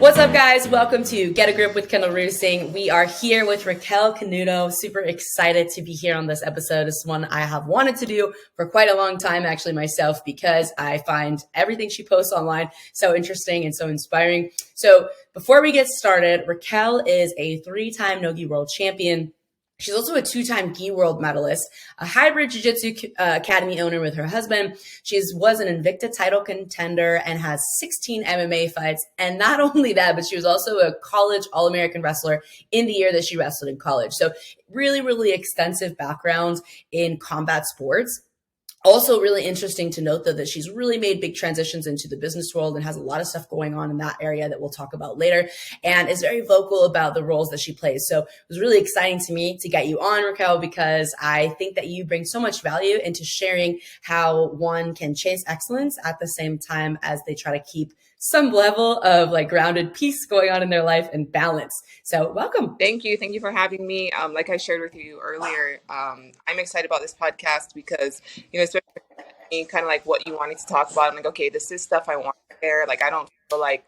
What's up, guys? Welcome to Get a Grip with Kendall Roosing. We are here with Raquel Canuto. Super excited to be here on this episode. It's one I have wanted to do for quite a long time, actually, myself, because I find everything she posts online so interesting and so inspiring. So before we get started, Raquel is a 3-time no-gi world champion. She's also a 2-time gi world medalist, a hybrid Jiu Jitsu academy owner with her husband. She was an Invicta title contender and has 16 MMA fights. And not only that, but she was also a college All-American wrestler in the year that she wrestled in college. So really, really extensive background in combat sports. Also really interesting to note, though, that she's really made big transitions into the business world and has a lot of stuff going on in that area that we'll talk about later, and is very vocal about the roles that she plays. So it was really exciting to me to get you on, Raquel, because I think that you bring so much value into sharing how one can chase excellence at the same time as they try to keep some level of like grounded peace going on in their life and balance. So welcome. Thank you. Thank you for having me. Like I shared with you earlier, I'm excited about this podcast because, especially kind of like what you wanted to talk about. I'm like, okay, this is stuff I want to share. Like, I don't feel like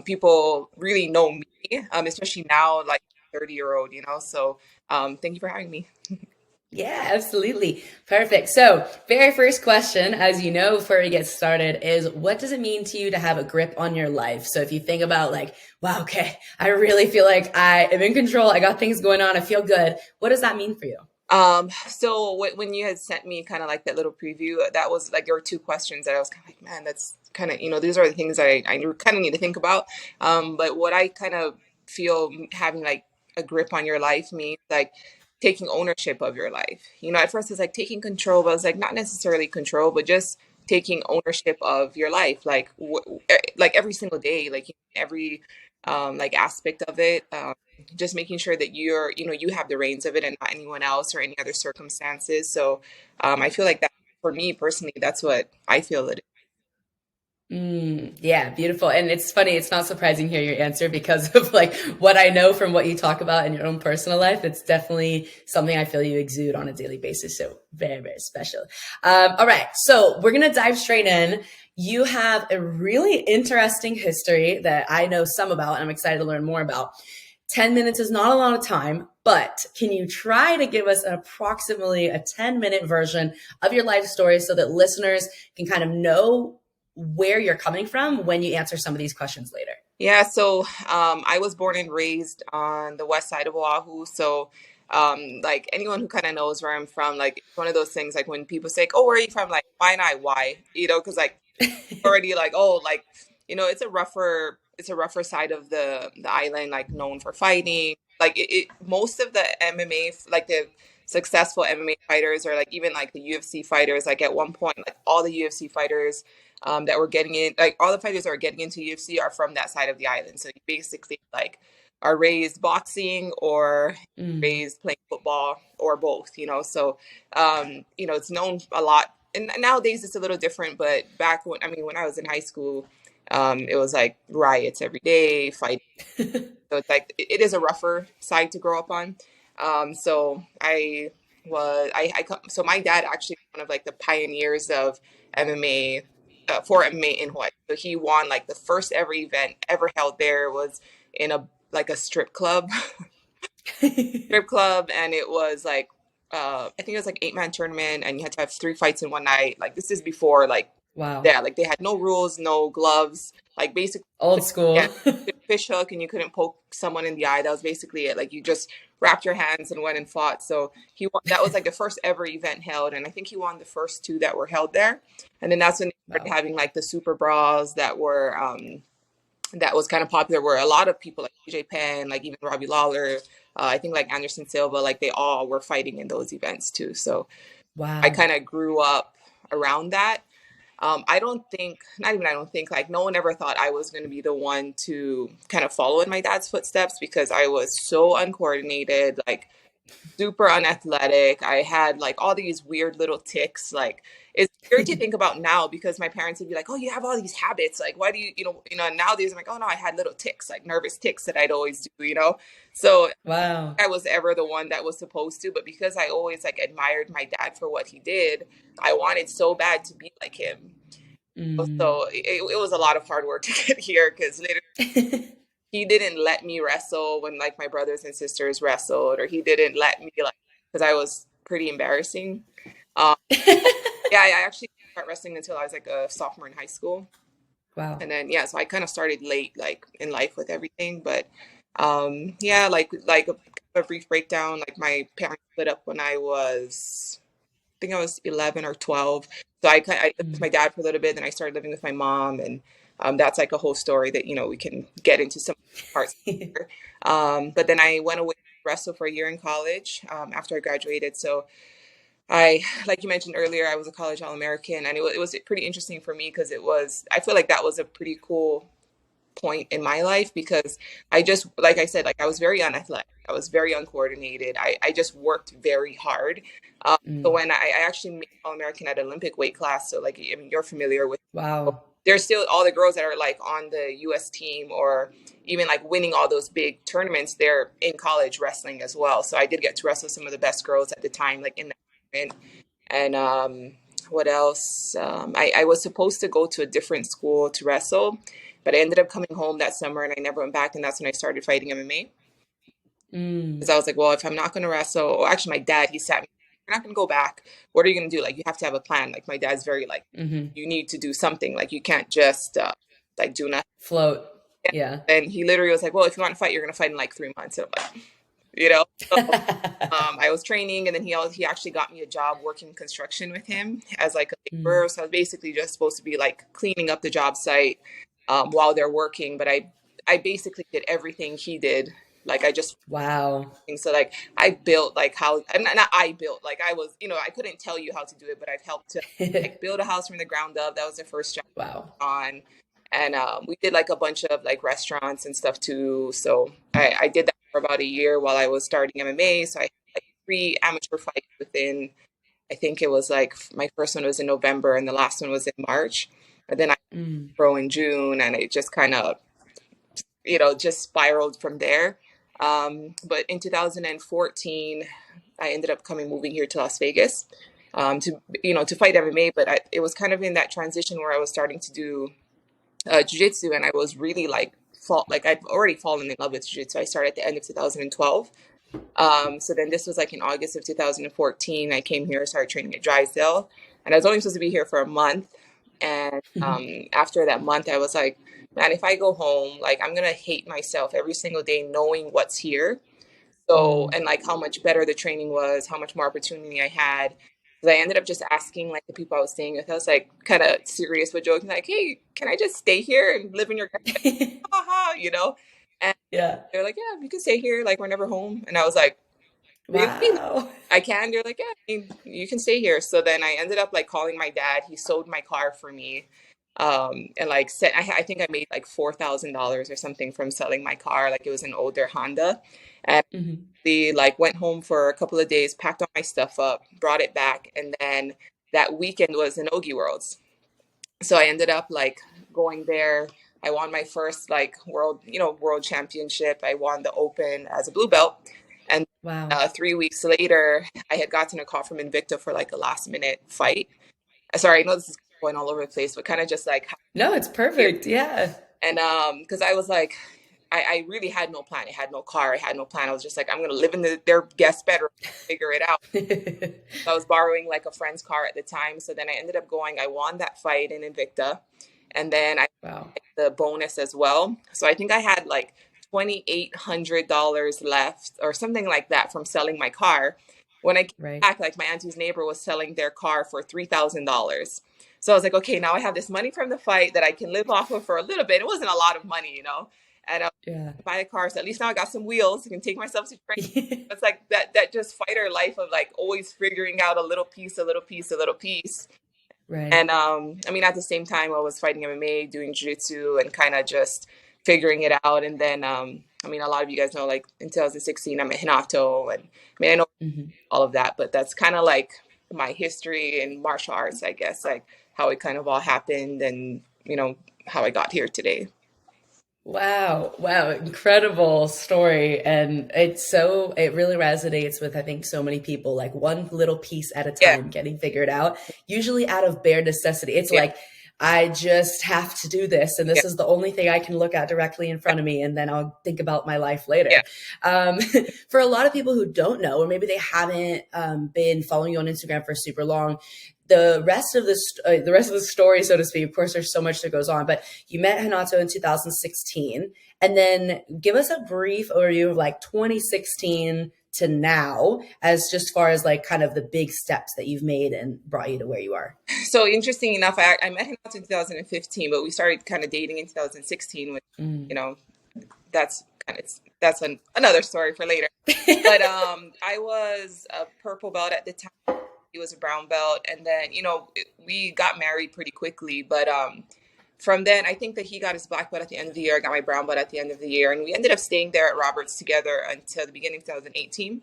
people really know me, especially now, like 30-year-old, So thank you for having me. Yeah, absolutely. Perfect. So, very first question, as you know, before we get started, is what does it mean to you to have a grip on your life? So, if you think about like, wow, okay, I really feel like I am in control. I got things going on. I feel good. What does that mean for you? So when you had sent me kind of like that little preview, that was like, there were 2 questions that I was kind of like, man, that's kind of, these are the things that I kind of need to think about. But what I kind of feel having like a grip on your life means like taking ownership of your life. At first it's like taking control, but it's like not necessarily control, but just taking ownership of your life, like like every single day, like every like aspect of it. Just making sure that you have the reins of it and not anyone else or any other circumstances. So I feel like that for me personally, that's what I feel it is. Yeah, beautiful. And it's funny, it's not surprising to hear your answer because of like what I know from what you talk about in your own personal life. It's definitely something I feel you exude on a daily basis. So very, very special. All right. So we're going to dive straight in. You have a really interesting history that I know some about and I'm excited to learn more about. 10 minutes is not a lot of time, but can you try to give us approximately a 10-minute version of your life story so that listeners can kind of know where you're coming from when you answer some of these questions later? Yeah, so I was born and raised on the west side of Oahu. So like anyone who kind of knows where I'm from, like it's one of those things like when people say, oh, where are you from? Like, why not? Why? Because like already like, oh, like, it's a rougher side of the island, like known for fighting. Like most of the MMA, like the successful MMA fighters or like even like the UFC fighters, like at one point, like all the UFC fighters that were getting in, like all the fighters that are getting into UFC are from that side of the island. So you basically like are raised boxing or raised playing football or both, So, it's known a lot. And nowadays it's a little different, but back when I was in high school, it was like riots every day, fighting. So it's like, it is a rougher side to grow up on. So so my dad actually was one of like the pioneers of MMA, for MMA in Hawaii. So he won like the first ever event ever held there was in a strip club, and it was like I think it was like 8-man tournament, and you had to have 3 fights in one night. Like this is before like Wow. yeah, like they had no rules, no gloves, like basically Old school. yeah, fish hook, and you couldn't poke someone in the eye. That was basically it. Like you just wrapped your hands and went and fought. So he won. That was like the first ever event held, and I think he won the first 2 that were held there. And then that's when they started having like the super brawls that were that was kind of popular, where a lot of people like TJ Penn, like even Robbie Lawler, I think like Anderson Silva, like they all were fighting in those events too. So I kind of grew up around that. I don't think, like no one ever thought I was going to be the one to kind of follow in my dad's footsteps because I was so uncoordinated, like super unathletic. I had like all these weird little tics. Like it's weird to think about now because my parents would be like, "Oh, you have all these habits. Like, why do you, nowadays I'm like, oh no, I had little tics, like nervous tics that I'd always do. So wow, I was ever the one that was supposed to, but because I always like admired my dad for what he did, I wanted so bad to be like him. So it was a lot of hard work to get here because literally he didn't let me wrestle when like my brothers and sisters wrestled, or he didn't let me like because I was pretty embarrassing. Um, yeah, I actually didn't start wrestling until I was like a sophomore in high school, Wow. and then yeah, so I kind of started late, like in life with everything. But yeah, a brief breakdown. Like my parents split up when I was, I think I was 11 or 12. So I lived with my dad for a little bit, then I started living with my mom, and that's like a whole story that we can get into some parts. But then I went away to wrestle for a year in college after I graduated. So like you mentioned earlier, I was a college All-American, and it was pretty interesting for me because I feel like that was a pretty cool point in my life because I just, like I said, like I was very unathletic. I was very uncoordinated. I just worked very hard. So when I actually made All-American at Olympic weight class, so like, I mean, you're familiar with, Wow. there's still all the girls that are like on the US team or even like winning all those big tournaments, they're in college wrestling as well. So I did get to wrestle some of the best girls at the time, like in that tournament. And what else? I was supposed to go to a different school to wrestle, but I ended up coming home that summer and I never went back. And that's when I started fighting MMA. Because I was like, well, if I'm not going to wrestle, or actually, my dad, he sat me, you're not going to go back. What are you going to do? Like, you have to have a plan. Like, my dad's very like, you need to do something. Like, you can't just like do nothing. Float. Yeah. And he literally was like, well, if you want to fight, you're going to fight in like 3 months. And I'm like, you know? So, I was training, and then he actually got me a job working construction with him as like a laborer. So I was basically just supposed to be like cleaning up the job site while they're working. But I basically did everything he did. Like I just Wow. so like I built like how not I built like I was I couldn't tell you how to do it, but I've helped to like build a house from the ground up. That was the first job Wow. on, and we did like a bunch of like restaurants and stuff too. So I did that for about a year while I was starting MMA. So I had like 3 amateur fights within, I think it was like my first one was in November and the last one was in March, and then I pro in June, and it just kind of just spiraled from there. But in 2014, I ended up moving here to Las Vegas to fight MMA. But it was kind of in that transition where I was starting to do jiu-jitsu, and I was really like I've already fallen in love with jiu-jitsu. I started at the end of 2012. So then this was like in August of 2014. I came here, started training at Drysdale, and I was only supposed to be here for a month. And after that month, I was like, man, if I go home, like I'm gonna hate myself every single day knowing what's here. So and like how much better the training was, how much more opportunity I had. Because I ended up just asking like the people I was staying with. I was like kind of serious but joking, like, hey, can I just stay here and live in your haha. And Yeah. they're like, yeah, you can stay here. Like we're never home. And I was like, really? Wow. I can? They're like, yeah, I mean, you can stay here. So then I ended up like calling my dad. He sold my car for me. And like said, I think I made like $4,000 or something from selling my car. Like it was an older Honda. And we like went home for a couple of days, packed all my stuff up, brought it back. And then that weekend was in Ogie Worlds. So I ended up like going there. I won my first like world championship. I won the Open as a blue belt. And Wow. 3 weeks later, I had gotten a call from Invicta for like a last minute fight. Sorry, I know this is going all over the place, but kind of just like No, it's perfect. Yeah. and because I was like, I really had no plan. I had no car. I had no plan. I was just like, I'm gonna live in their guest bedroom, figure it out. I was borrowing like a friend's car at the time, so then I ended up going. I won that fight in Invicta, and then I Wow. the bonus as well. So I think I had like $2,800 left or something like that from selling my car. When I came back, like my auntie's neighbor was selling their car for $3,000. So I was like, okay, now I have this money from the fight that I can live off of for a little bit. It wasn't a lot of money. And buy a car. So at least now I got some wheels. I can take myself to train. It's like that just fighter life of like always figuring out a little piece, a little piece, a little piece. Right. And I mean, at the same time, I was fighting MMA, doing jiu-jitsu, and kind of just figuring it out. And then, I mean, a lot of you guys know, like in 2016, I'm at Renato, and I mean, I know all of that, but that's kind of like my history in martial arts, I guess, like how it kind of all happened, and how I got here today. Wow. Wow. Incredible story. And it really resonates with, I think, so many people, like one little piece at a Yeah. time getting figured out, usually out of bare necessity. It's Yeah. like, I just have to do this. And Yeah. this is the only thing I can look at directly in front of me. And then I'll think about my life Yeah. later. Um, for a lot of people who don't know, or maybe they haven't been following you on Instagram for super long, the rest of the story, so to speak, of course, there's so much that goes on, but you met Renato in 2016. And then give us a brief overview of like 2016 to now, as just far as like kind of the big steps that you've made and brought you to where you are. So interesting enough, I met him out in 2015, but we started kind of dating in 2016, which, you know, that's another story for later. But I was a purple belt at the time. He was a brown belt. And then, you know, we got married pretty quickly. But from then, I think that he got his black belt at the end of the year. I got my brown belt at the end of the year. And we ended up staying there at Roberts together until the beginning of 2018.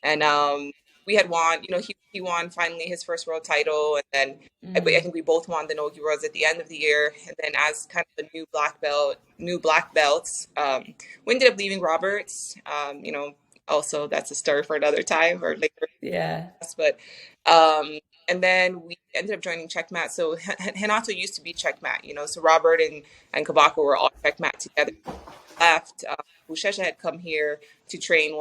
And we had won, you know, he won finally his first world title. And then I think we both won the Nogi Worlds at the end of the year. And then as kind of a new black belts, we ended up leaving Roberts. You know, also that's a story for another time or later. Yeah. But and then we ended up joining Checkmat. So Renato used to be Checkmat, you know, so Robert and Kabako were all Checkmat together. Left. Bushesha had come here to train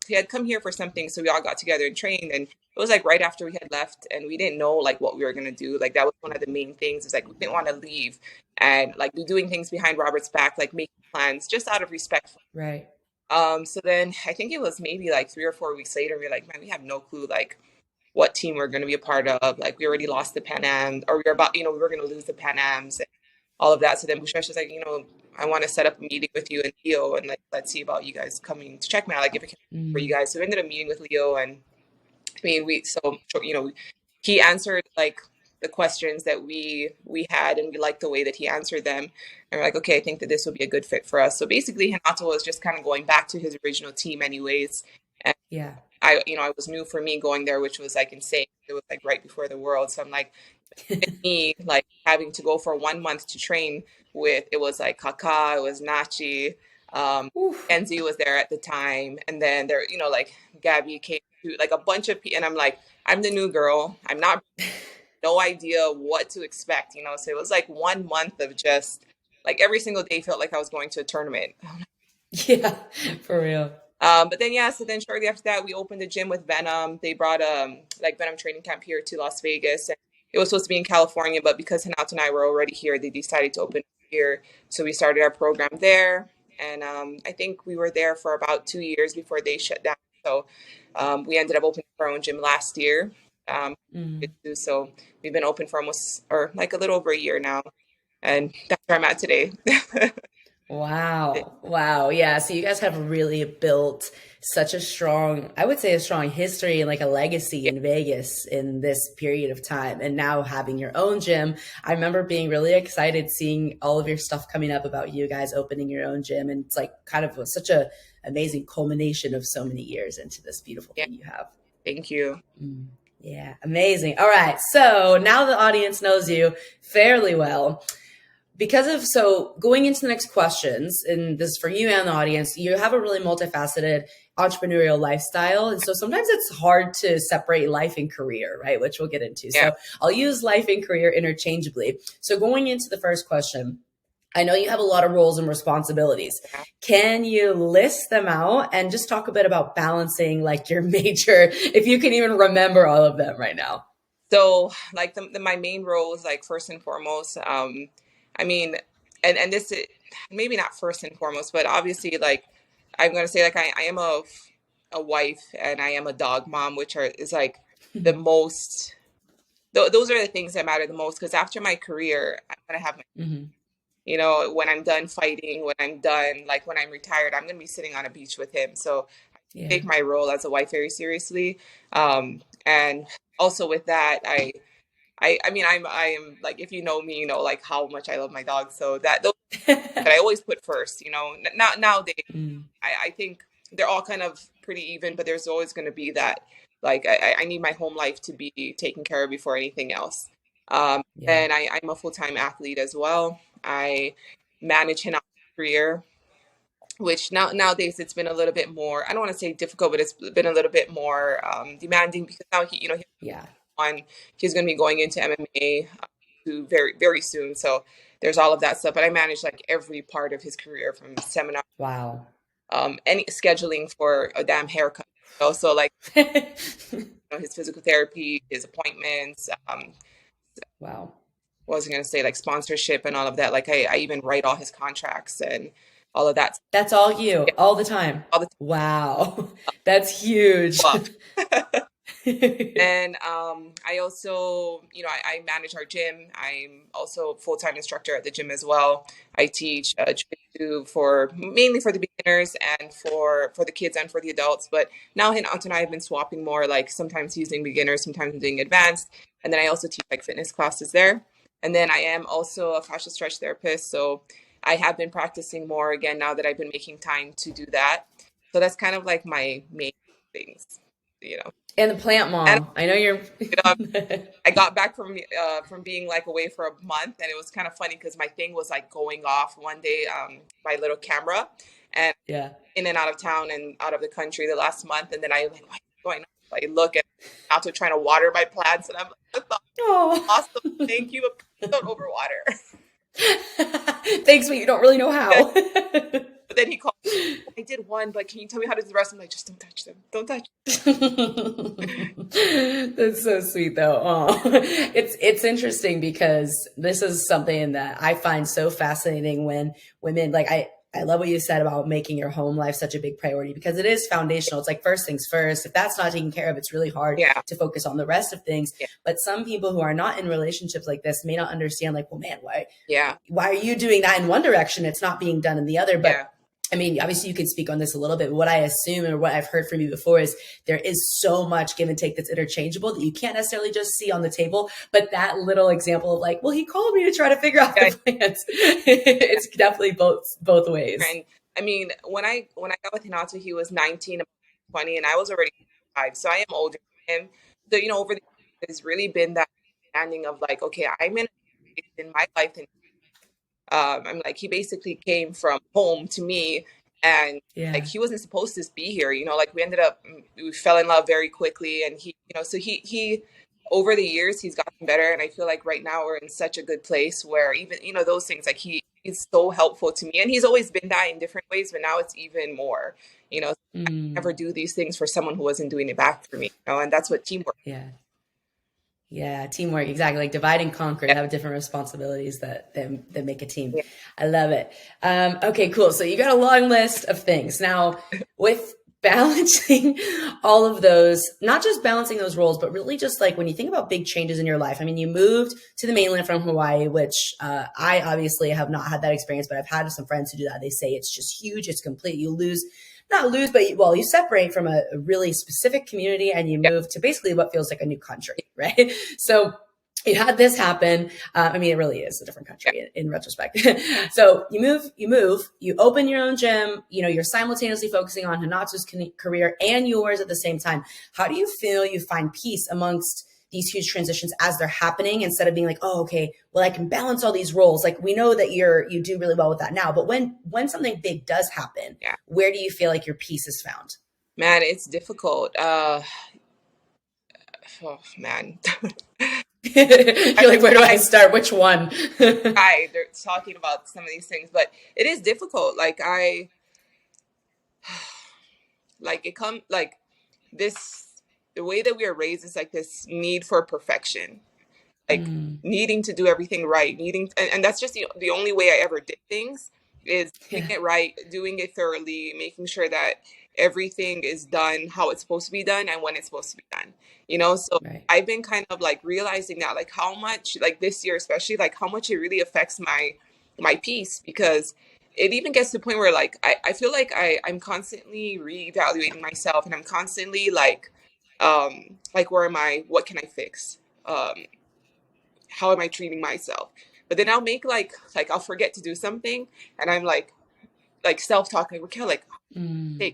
he had come here for something. So we all got together and trained. And it was like right after we had left and we didn't know like what we were going to do. Like that was one of the main things. It's like, we didn't want to leave and like be doing things behind Robert's back, like making plans just out of respect. Right. So then I think it was maybe like 3 or 4 weeks later, we were like, man, we have no clue like what team we're going to be a part of. Like we already lost the Pan Am, or we were about, you know, we were going to lose the Pan Ams and all of that. So then Bushesh was like, you know, I want to set up a meeting with you and Leo and like, let's see about you guys coming to check me out. Like if it can for you guys. So we ended up meeting with Leo and I mean, you know, he answered like the questions that we had and we liked the way that he answered them. And we're like, okay, I think that this will be a good fit for us. So basically Renato was just kind of going back to his original team anyways. And yeah. I was new for me going there, which was like insane. It was like right before the world. So I'm like, me like having to go for 1 month to train with, it was like Kaka, it was Nachi, Enzi was there at the time. And then there, you know, like Gabby came to like a bunch of people. And I'm like, I'm the new girl. I'm not, no idea what to expect, you know? So it was like 1 month of just like every single day felt like I was going to a tournament. Yeah, for real. But then, yeah, so then shortly after that, we opened a gym with Venom. They brought like Venom training camp here to Las Vegas. And it was supposed to be in California, but because Renato and I were already here, they decided to open here. So we started our program there. And I think we were there for about 2 years before they shut down. So we ended up opening our own gym last year. So we've been open for almost, or like a little over a year now. And that's where I'm at today. Wow. Wow. Yeah. So you guys have really built such a strong, I would say a strong history and like a legacy in Vegas in this period of time. And now having your own gym, I remember being really excited seeing all of your stuff coming up about you guys opening your own gym. And it's like kind of such a amazing culmination of so many years into this beautiful thing you have. Thank you. Yeah. Amazing. All right. So now the audience knows you fairly well. So going into the next questions, and this is for you and the audience, you have a really multifaceted entrepreneurial lifestyle. And so sometimes it's hard to separate life and career, right? Which we'll get into. Yeah. So I'll use life and career interchangeably. So going into the first question, I know you have a lot of roles and responsibilities. Can you list them out and just talk a bit about balancing like your major, if you can even remember all of them right now? So like my main role is like first and foremost, I mean, and this is maybe not first and foremost, but obviously like I'm going to say like I am a wife and I am a dog mom, which is like the most, those are the things that matter the most. Because after my career, I'm going to have my, you know, when I'm done fighting, when I'm done, like when I'm retired, I'm going to be sitting on a beach with him. So I take my role as a wife very seriously. And also with that, I mean, I am like, if you know me, you know, like how much I love my dog. So those that I always put first, you know, not nowadays. I think they're all kind of pretty even, but there's always going to be that, like, I need my home life to be taken care of before anything else. And I'm a full-time athlete as well. I manage his career, which nowadays it's been a little bit more, I don't want to say difficult, but it's been a little bit more demanding because now he's going to be going into MMA to very, very soon. So there's all of that stuff. But I manage like every part of his career, from seminar, Wow. any scheduling for a damn haircut. So like, his physical therapy, his appointments, Wow. what was I going to say, like sponsorship and all of that. Like I even write all his contracts and all of that. That's all you Yeah, all the time. all the Wow. That's huge. time. And I also, I manage our gym. I'm also a full-time instructor at the gym as well. I teach Jiu Jitsu mainly for the beginners and for the kids and for the adults. But now Renato and I have been swapping more, like sometimes he's doing beginners, sometimes I'm doing advanced. And then I also teach like fitness classes there. And then I am also a fascia stretch therapist. So I have been practicing more again now that I've been making time to do that. So that's kind of like my main things, you know. And the plant And mom. I know you're. I got back from being like away for a month, and it was kind of funny because my thing was like going off one day, my little camera, and Yeah. in and out of town and out of the country the last month, and then I like, what's going on? I look at Renato trying to water my plants, and I'm like, that's Oh. awesome, thank you, but please don't overwater. Thanks, but you don't really know how. But then he called, I did one, but can you tell me how to do the rest? I'm like, just don't touch them, don't touch them. That's so sweet, though. Oh, it's interesting because this is something that I find so fascinating when women like I love what you said about making your home life such a big priority because it is foundational. It's like first things first. If that's not taken care of, it's really hard Yeah. to focus on the rest of things. Yeah. But some people who are not in relationships like this may not understand, like, well, man, Yeah. why are you doing that in one direction? It's not being done in the other. But Yeah. I mean, obviously you can speak on this a little bit. What I assume or what I've heard from you before is there is so much give and take that's interchangeable that you can't necessarily just see on the table. But that little example of like, well, he called me to try to figure out Yeah. the plans. It's definitely both ways. And I mean, when I got with Renato, he was 19, 20, and I was already 5, so I am older than him. So over the years, there's really been that understanding of like, okay, I'm in my life, and I'm like, he basically came from home to me, and Yeah. like he wasn't supposed to be here. Like we fell in love very quickly, and he, so he over the years he's gotten better, and I feel like right now we're in such a good place where even those things, like he's so helpful to me, and he's always been that in different ways, but now it's even more. I never do these things for someone who wasn't doing it back for me, and that's what teamwork. Yeah, teamwork, exactly. Like divide and conquer, have different responsibilities that make a team. Yeah. I love it. Okay, cool. So you got a long list of things. Now, with balancing all of those, not just balancing those roles, but really just like when you think about big changes in your life. I mean, you moved to the mainland from Hawaii, which I obviously have not had that experience, but I've had some friends who do that. They say it's just huge. It's complete. You separate from a really specific community and you move to basically what feels like a new country, right? So you had this happen. I mean, it really is a different country in retrospect. So you move, you open your own gym, you're simultaneously focusing on Hanatsu's career and yours at the same time. How do you feel you find peace amongst these huge transitions as they're happening instead of being like, oh, okay, well, I can balance all these roles. Like we know that you do really well with that now, but when something big does happen, where do you feel like your peace is found? Man, it's difficult. Oh man. You're like, where do I start? Which one? They're talking about some of these things, but it is difficult. Like the way that we are raised is like this need for perfection, like needing to do everything right, and that's just the only way I ever did things is doing it right, doing it thoroughly, making sure that everything is done how it's supposed to be done and when it's supposed to be done. So I've been kind of like realizing that, like how much, like this year especially, like how much it really affects my peace, because it even gets to the point where like I feel like I'm constantly reevaluating myself, and I'm constantly like where am I, what can I fix, how am I treating myself? But then I'll make like I'll forget to do something, and I'm like self-talk, like, Raquel, like,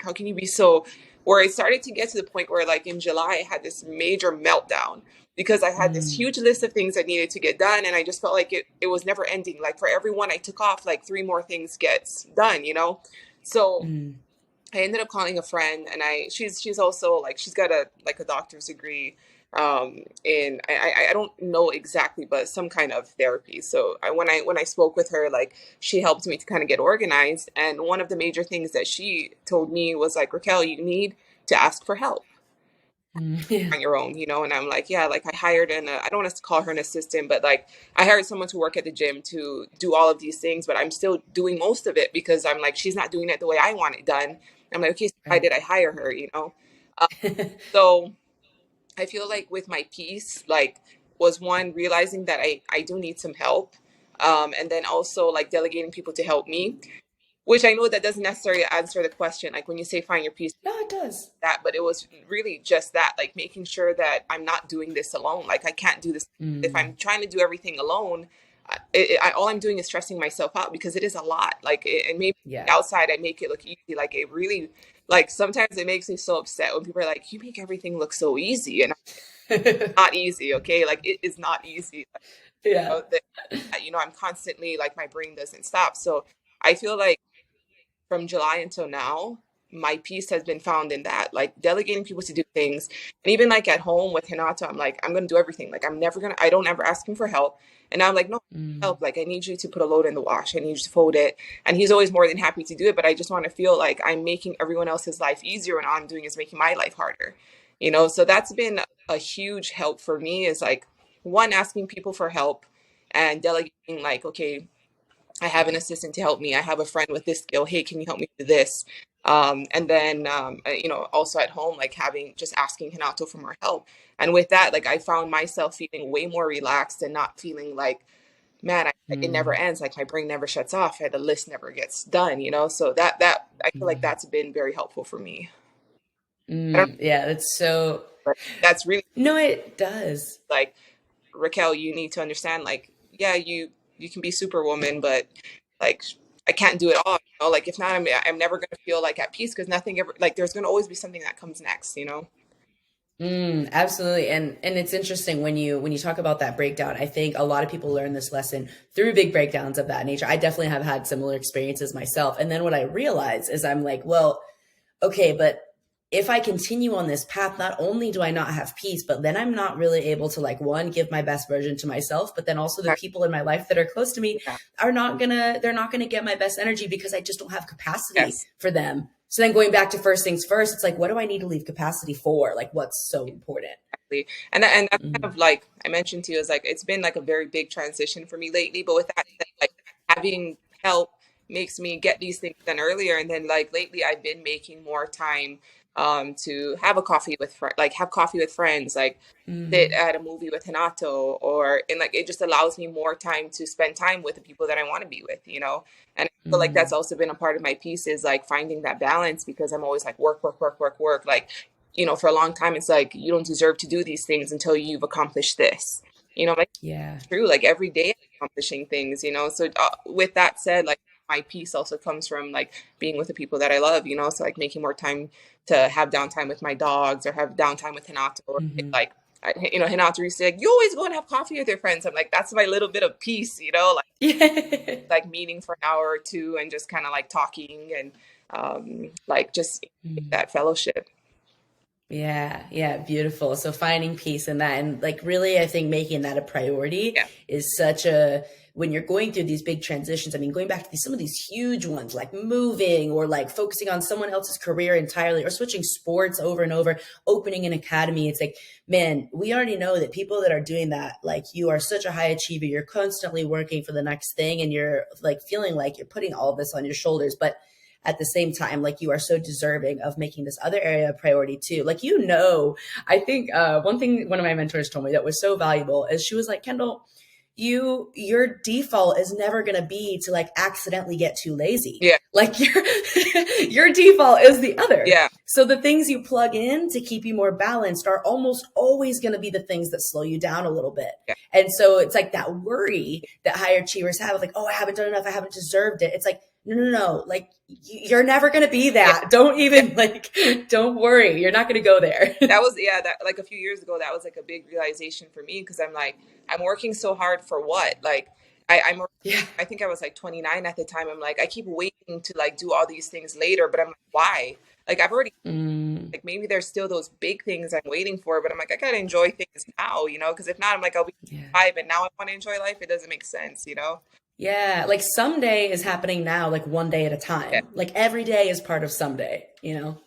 how can you be so, where I started to get to the point where like in July I had this major meltdown because I had this huge list of things that needed to get done, and I just felt like it was never ending. Like for every one I took off, like 3 more things gets done, So I ended up calling a friend, and she's also like, she's got a doctor's degree And I don't know exactly, but some kind of therapy. So when I spoke with her, like she helped me to kind of get organized. And one of the major things that she told me was like, Raquel, you need to ask for help Yeah. on your own, you know? And I'm like, yeah, like I hired I don't want to call her an assistant, but like I hired someone to work at the gym to do all of these things, but I'm still doing most of it because I'm like, she's not doing it the way I want it done. I'm like, okay, so why Right. did I hire her, you know? Uh, so I feel like with my piece, like was one realizing that I do need some help. And then also like delegating people to help me, which I know that doesn't necessarily answer the question. Like when you say find your piece, No, it does. that, but it was really just that, like making sure that I'm not doing this alone. Like I can't do this if I'm Mm, trying to do everything alone. All I'm doing is stressing myself out because it is a lot. And maybe yeah. outside I make it look easy. Like it really, like sometimes it makes me so upset when people are like, "You make everything look so easy," and it's not easy. Okay, like it is not easy. Like, Yeah. I'm constantly like my brain doesn't stop. So I feel like from July until now, my peace has been found in that, like delegating people to do things. And even like at home with Renato, I'm like, I'm going to do everything. Like, I don't ever ask him for help. And I'm like, no, Mm, help. Like, I need you to put a load in the wash. I need you to fold it. And he's always more than happy to do it. But I just want to feel like I'm making everyone else's life easier. And all I'm doing is making my life harder, you know? So that's been a huge help for me is like, one, asking people for help and delegating, like, okay, I have an assistant to help me. I have a friend with this skill. Hey, can you help me do this? And then, also at home, like just asking Hinato for more help. And with that, like I found myself feeling way more relaxed and not feeling like, man, it never mm, ends. Like my brain never shuts off and the list never gets done, you know? So that I feel like mm, that's been very helpful for me. I don't know, yeah, that's so. but that's really No, it does. like, Raquel, you need to understand, like, yeah, you can be superwoman, but like I can't do it all. You know? Like if not, I'm never gonna feel like at peace because nothing ever like there's gonna always be something that comes next, you know? Absolutely. And it's interesting when you talk about that breakdown. I think a lot of people learn this lesson through big breakdowns of that nature. I definitely have had similar experiences myself. And then what I realize is I'm like, well, okay, but if I continue on this path, not only do I not have peace, but then I'm not really able to like one, give my best version to myself, but then also the people in my life that are close to me Yeah. they're not gonna get my best energy because I just don't have capacity Yes. for them. So then going back to first things first, it's like, what do I need to leave capacity for? Like what's so important? Exactly. And that's kind Mm, of like I mentioned to you is like it's been like a very big transition for me lately. But with that said, like having help makes me get these things done earlier. And then like lately I've been making more time to have a coffee with like have coffee with friends, like sit mm, at a movie with Hanato or and like it just allows me more time to spend time with the people that I want to be with, you know? And I feel like that's mm, also been a part of my piece is like finding that balance because I'm always like work, work, work, work, work. Like, for a long time, it's like you don't deserve to do these things until you've accomplished this. Like yeah. true. Like every day I'm accomplishing things. So with that said, like my peace also comes from like being with the people that I love. So like making more time to have downtime with my dogs or have downtime with Hinato. Or, Hmm. like Hinato used to say, like, you always go and have coffee with your friends. I'm like, that's my little bit of peace. Yeah. Like meeting for an hour or two and just kind of like talking and like just that fellowship. Yeah, yeah, beautiful. So finding peace in that and like really I think making that a priority Yeah. is such a when you're going through these big transitions, I mean going back to some of these huge ones like moving or like focusing on someone else's career entirely or switching sports over and over, opening an academy, it's like, man, we already know that people that are doing that, like you are such a high achiever, you're constantly working for the next thing and you're like feeling like you're putting all this on your shoulders, but at the same time, like you are so deserving of making this other area a priority too. Like, I think one thing one of my mentors told me that was so valuable is she was like, Kendall, your default is never going to be to like accidentally get too lazy. Yeah. Like your default is the other. Yeah. So the things you plug in to keep you more balanced are almost always going to be the things that slow you down a little bit. Yeah. And so it's like that worry that high achievers have, like, oh, I haven't done enough, I haven't deserved it. It's like, no. Like you're never going to be Yeah. that. Don't Yeah. even like, don't worry. You're not going to go there. That was, yeah, that like a few years ago, that was like a big realization for me because I'm like, I'm working so hard for what? Like, I'm, Yeah. I think I was like 29 at the time. I'm like, I keep waiting to like do all these things later, but I'm like, why? Like I've already, Mm, like maybe there's still those big things I'm waiting for, but I'm like, I gotta enjoy things now, because if not, I'm like, I'll be yeah. five and now I want to enjoy life. It doesn't make sense. Yeah, like someday is happening now, like one day at a Yeah, time. Like every day is part of someday, you know?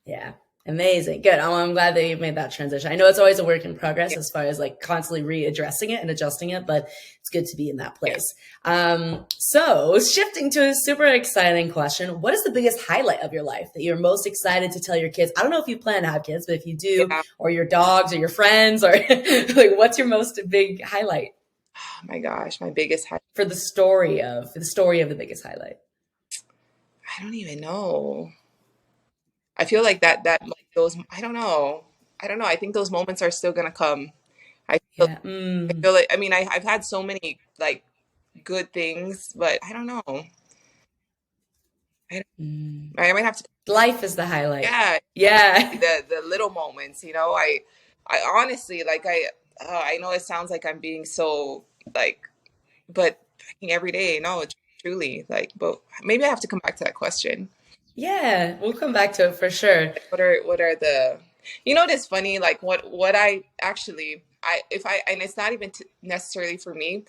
Yeah. Amazing. Good. I'm glad that you've made that transition. I know it's always a work in progress yeah, as far as like constantly readdressing it and adjusting it, but it's good to be in that yeah. place. So shifting to a super exciting question, what is the biggest highlight of your life that you're most excited to tell your kids? I don't know if you plan to have kids, but if you do, Yeah. or your dogs or your friends, or like what's your most big highlight Oh my gosh, my biggest high. for the story of the biggest highlight? I don't even know. I feel like that like those. I don't know. I don't know. I think those moments are still gonna come. I feel. Yeah. I feel like. I mean, I've had so many like good things, but I don't know. I, Mm. I might have to. Life is the highlight. Yeah, Yeah. the little moments. I honestly like I know it sounds like I'm being so like, but I think every day, no, it's truly like, but maybe I have to come back to that question. Yeah, we'll come back to it for sure. Like, what are the, it is funny, like what I actually, I if I and it's not even necessarily for me,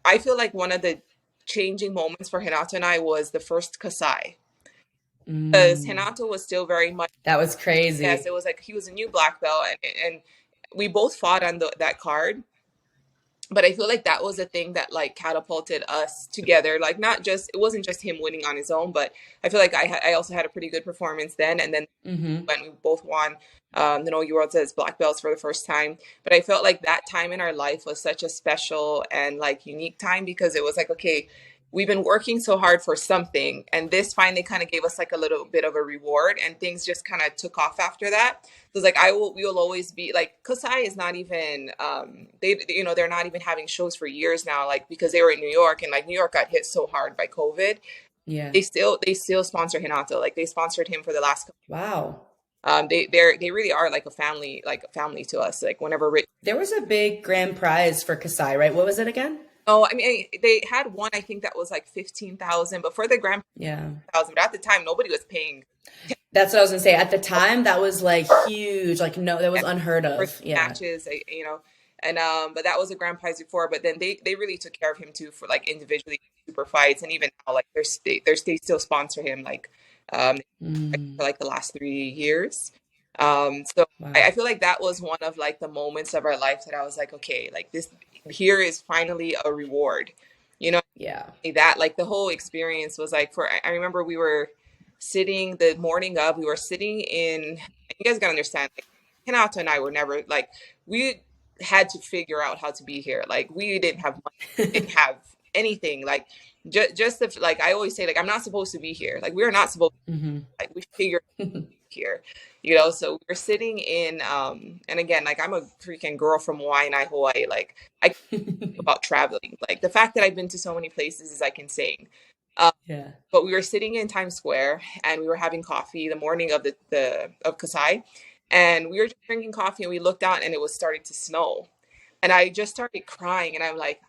I feel like one of the changing moments for Renato and I was the first Kasai, because Mm, Renato was still very much. that was Yes, crazy. it was like he was a new black belt, and we both fought on that card. But I feel like that was a thing that like catapulted us together. Like not just, it wasn't just him winning on his own, but I feel like I also had a pretty good performance then. And then Hmm. when we both won the No Worlds as black belts for the first time. But I felt like that time in our life was such a special and like unique time, because it was like, okay, we've been working so hard for something, and this finally kind of gave us like a little bit of a reward, and things just kind of took off after that. So it's like we will always be like, Kosai is not even they're not even having shows for years now, like because they were in New York, and like New York got hit so hard by COVID. Yeah. They still sponsor Hinato. Like they sponsored him for the last couple. Wow. They really are like a family to us. Like whenever Rich. There was a big grand prize for Kasai, right? What was it again? Oh, I mean, they had one, I think that was like 15,000, but for the Grand Yeah. 1,000. But at the time, nobody was paying That's what I was gonna say. At the time, that was like huge. Like, no, that was unheard for of. Yeah. matches, and but that was a grand prize before. But then they really took care of him too, for like individually super fights, and even now like they still sponsor him, like Mm, for like the last 3 years. So I wow. feel like that was one of like the moments of our life that I was like, okay, like this here is finally a reward. You know, Yeah. that like the whole experience was like, I remember we were sitting the morning of, we were sitting in, and you guys gotta understand, like Hinato and I were never like, we had to figure out how to be here. Like we didn't have money, didn't have anything. Like just if, like I always say, like I'm not supposed to be here. Like we're not supposed Hmm. to, like we figured here, so we were sitting in and again, like I'm a freaking girl from Hawaii. Like I about traveling. Like the fact that I've been to so many places is like insane. Um, Yeah. but we were sitting in Times Square, and we were having coffee the morning of the of Kasai, and we were just drinking coffee, and we looked out, and it was starting to snow, and I just started crying, and I'm like,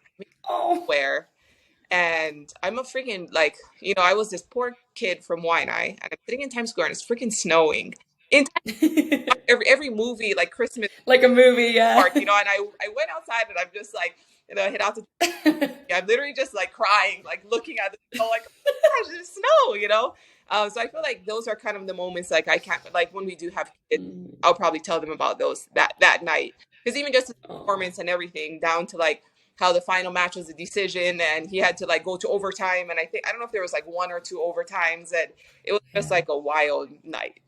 Oh. where? And I'm a freaking like, I was this poor kid from Waianae, and I'm sitting in Times Square, and it's freaking snowing. In every movie, like Christmas Like a movie, yeah. park, and I went outside, and I'm just like, hit out the. I'm literally just like crying, like looking at the snow, like, oh my gosh, there's snow. So I feel like those are kind of the moments, like I can't, like when we do have kids, Mm, I'll probably tell them about those that night, because even just the oh, performance and everything, down to like how the final match was a decision, and he had to like go to overtime, and I don't know if there was like one or two overtimes, and it was just yeah. like a wild night.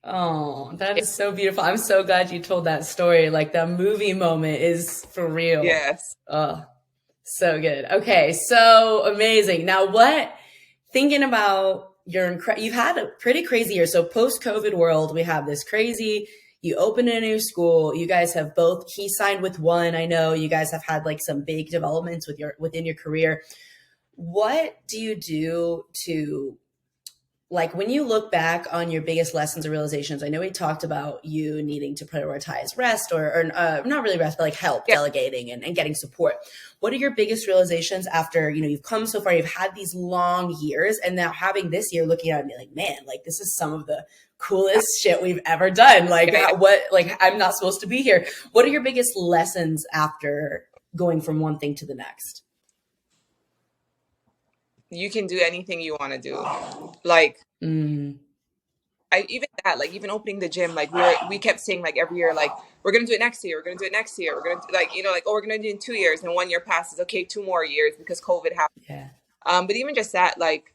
Oh, that is so beautiful. I'm so glad you told that story. Like that movie moment is for real. Yes. Oh, so good. Okay, so amazing. Now, thinking about you've had a pretty crazy year. So post-COVID world, we have this crazy, you open a new school. You guys have both, he signed with one. I know you guys have had like some big developments within your career. What do you do to like when you look back on your biggest lessons or realizations, I know we talked about you needing to prioritize rest or not really rest, but like help, Yeah. delegating and getting support. What are your biggest realizations after, you've come so far, you've had these long years, and now having this year looking at it and be like, man, like this is some of the coolest shit we've ever done. Like I'm not supposed to be here. What are your biggest lessons after going from one thing to the next? You can do anything you want to do. Like, Mm, even opening the gym, like we kept saying like every year, like we're gonna do it next year, we're gonna do it next year, we're gonna do, like, like, oh, we're gonna do it in 2 years, and 1 year passes, okay, 2 more years because COVID happened. yeah. But even just that, like,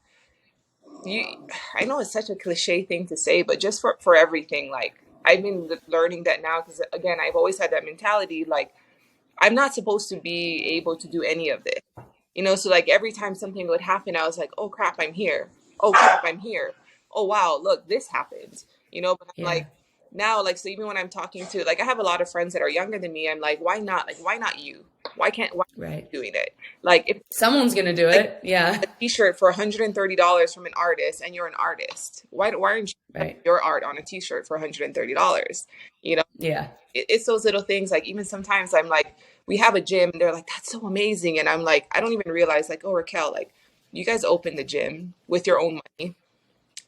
you, I know it's such a cliche thing to say, but just for everything, like I've been learning that now, because again, I've always had that mentality, like I'm not supposed to be able to do any of this. So like every time something would happen, I was like, oh crap, I'm here. Oh crap, I'm here. Oh wow, look, this happened. But I'm Yeah. like, now, like, so even when I'm talking to, like, I have a lot of friends that are younger than me, I'm like, why not? Like, why not you? Why Right. doing it? Like, if Someone's going to do like it. Yeah. a t-shirt for $130 from an artist and you're an artist, why aren't you selling Right. your art on a t-shirt for $130? Yeah. It's those little things. Like, even sometimes I'm like, we have a gym and they're like, that's so amazing, and I'm like, I don't even realize, like, oh, Raquel, like, you guys opened the gym with your own money.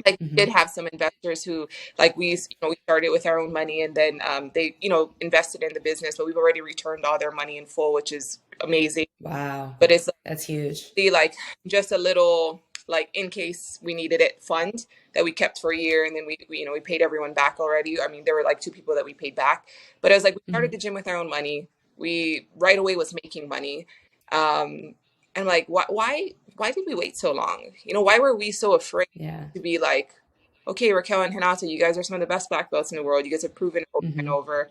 Like, we did Hmm. have some investors who, like, we started with our own money, and then they invested in the business, but we've already returned all their money in full, which is amazing. Wow. But it's That's huge. like just a little, like, in case we needed it, fund that we kept for a year, and then we paid everyone back already. I mean, there were like two people that we paid back, but it was like we started Hmm. the gym with our own money. We right away was making money. And like, why did we wait so long? Why were we so afraid Yeah. to be like, okay, Raquel and Renato, you guys are some of the best black belts in the world. You guys have proven over and Hmm. over.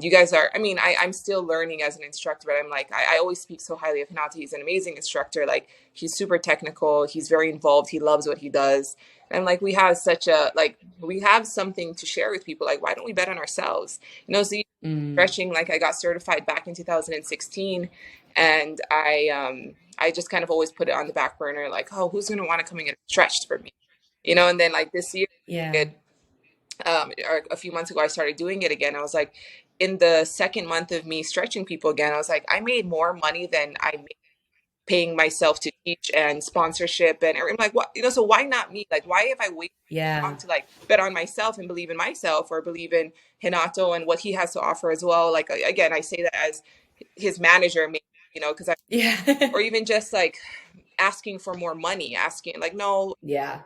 You guys are, I mean, I'm still learning as an instructor, but I'm like, I always speak so highly of Renato. He's an amazing instructor. Like, he's super technical. He's very involved. He loves what he does. And I'm like, we have something to share with people. Like, why don't we bet on ourselves? So Mm. stretching, like, I got certified back in 2016, and I just kind of always put it on the back burner. Like, oh, who's going to want to come and get stretched for me? And then, like, this year, Yeah. it, or a few months ago, I started doing it again. I was like, in the second month of me stretching people again, I was like, I made more money than I made paying myself to teach and sponsorship. And I'm like, what, so why not me? Like, why have I waited so Yeah. long to, like, bet on myself and believe in myself, or believe in Renato and what he has to offer as well? Like, again, I say that as his manager, maybe, because Yeah. or even just like asking for more money, asking like, no, Yeah.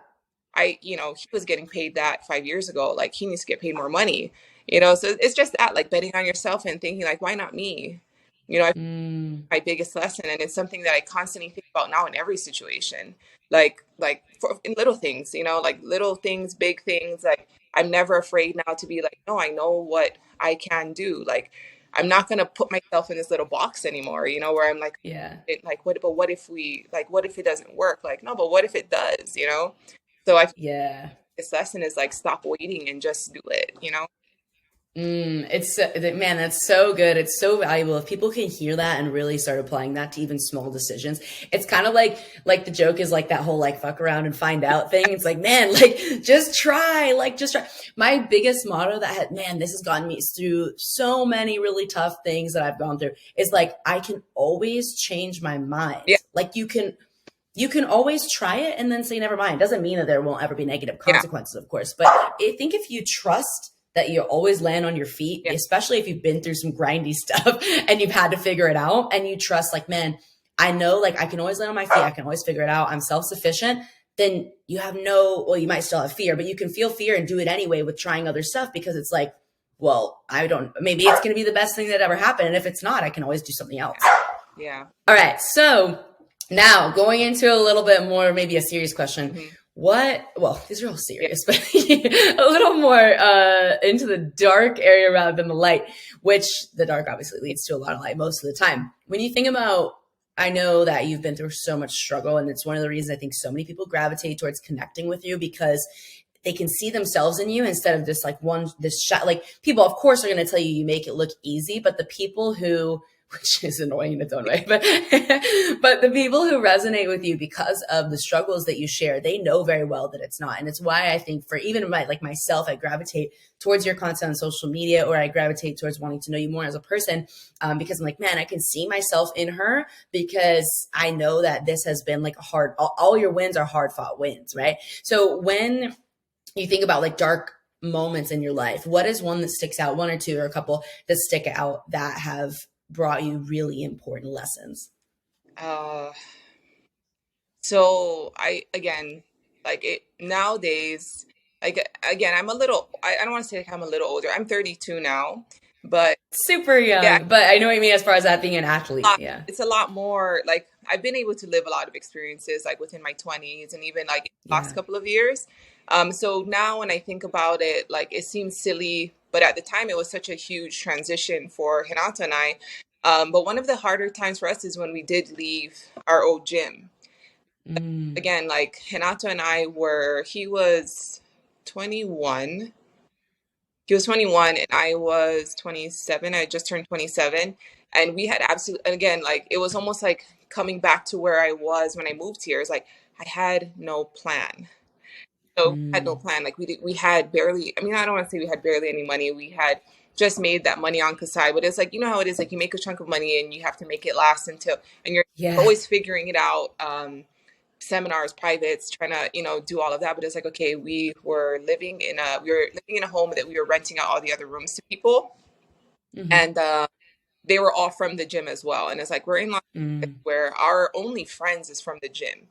he was getting paid that 5 years ago. Like, he needs to get paid more money, so it's just that, like, betting on yourself and thinking like, why not me? I Mm. My biggest lesson, and it's something that I constantly think about now in every situation, like in little things, like little things, big things. Like, I'm never afraid now to be like, no, I know what I can do. Like, I'm not going to put myself in this little box anymore, where I'm like, Yeah. like, what if what if it doesn't work? Like, no, but what if it does, so I Yeah. this lesson is like, stop waiting and just do it. Man, that's so good. It's so valuable. If people can hear that and really start applying that to even small decisions, it's kind of like the joke is like that whole like fuck around and find out thing. It's like, man, like just try. My biggest motto man, this has gotten me through so many really tough things that I've gone through is like, I can always change my mind. Yeah, Like you can always try it and then say never mind. Doesn't mean that there won't ever be negative yeah, consequences, of course. But I think if you trust that you always land on your feet, yeah, especially if you've been through some grindy stuff and you've had to figure it out, and you trust like, man, I know like I can always land on my feet. I can always figure it out. I'm self-sufficient. Then you have you might still have fear, but you can feel fear and do it anyway with trying other stuff, because it's like, well, maybe it's going to be the best thing that ever happened. And if it's not, I can always do something else. yeah. All right. So now going into a little bit more, maybe a serious question. Hmm. Well, these are all serious, but a little more into the dark area rather than the light, which the dark obviously leads to a lot of light most of the time. When you think about, I know that you've been through so much struggle, and it's one of the reasons I think so many people gravitate towards connecting with you, because they can see themselves in you instead of just like this shot. Like, people, of course, are going to tell you make it look easy, but the people who which is annoying in its own way. But the people who resonate with you because of the struggles that you share, they know very well that it's not. And it's why I think for even like myself, I gravitate towards your content on social media, or I gravitate towards wanting to know you more as a person, because I'm like, man, I can see myself in her, because I know that this has been like a hard, all your wins are hard fought wins, right? So when you think about like dark moments in your life, what is one that sticks out, one or two or a couple that stick out that have brought you really important lessons? Uh, so I again, like it nowadays, like again, I don't want to say like I'm a little older. I'm 32 now, but Super yeah, young, but I know what you mean as far as that being an athlete. Yeah. it's a lot more like I've been able to live a lot of experiences like within my 20s and even like the last Yeah. couple of years. So now when I think about it, like it seems silly, but at the time it was such a huge transition for Renato and I. But one of the harder times for us is when we did leave our old gym. Mm, Again, like Renato and I were, he was 21. He was 21 and I was 27. I just turned 27. And we had absolutely, and again, like it was almost like coming back to where I was when I moved here. It's like I had no plan. So we had no mm, plan. Like we had barely, I mean, I don't want to say we had barely any money. We had just made that money on Kasai, but it's like, you know how it is, like you make a chunk of money and you have to make it last until, and you're yeah. always figuring it out. Seminars, privates, trying to, do all of that. But it's like, okay, we were living in a home that we were renting out all the other rooms to people. Hmm. And they were all from the gym as well. And it's like, we're in Los Angeles Mm, where our only friends is from the gym.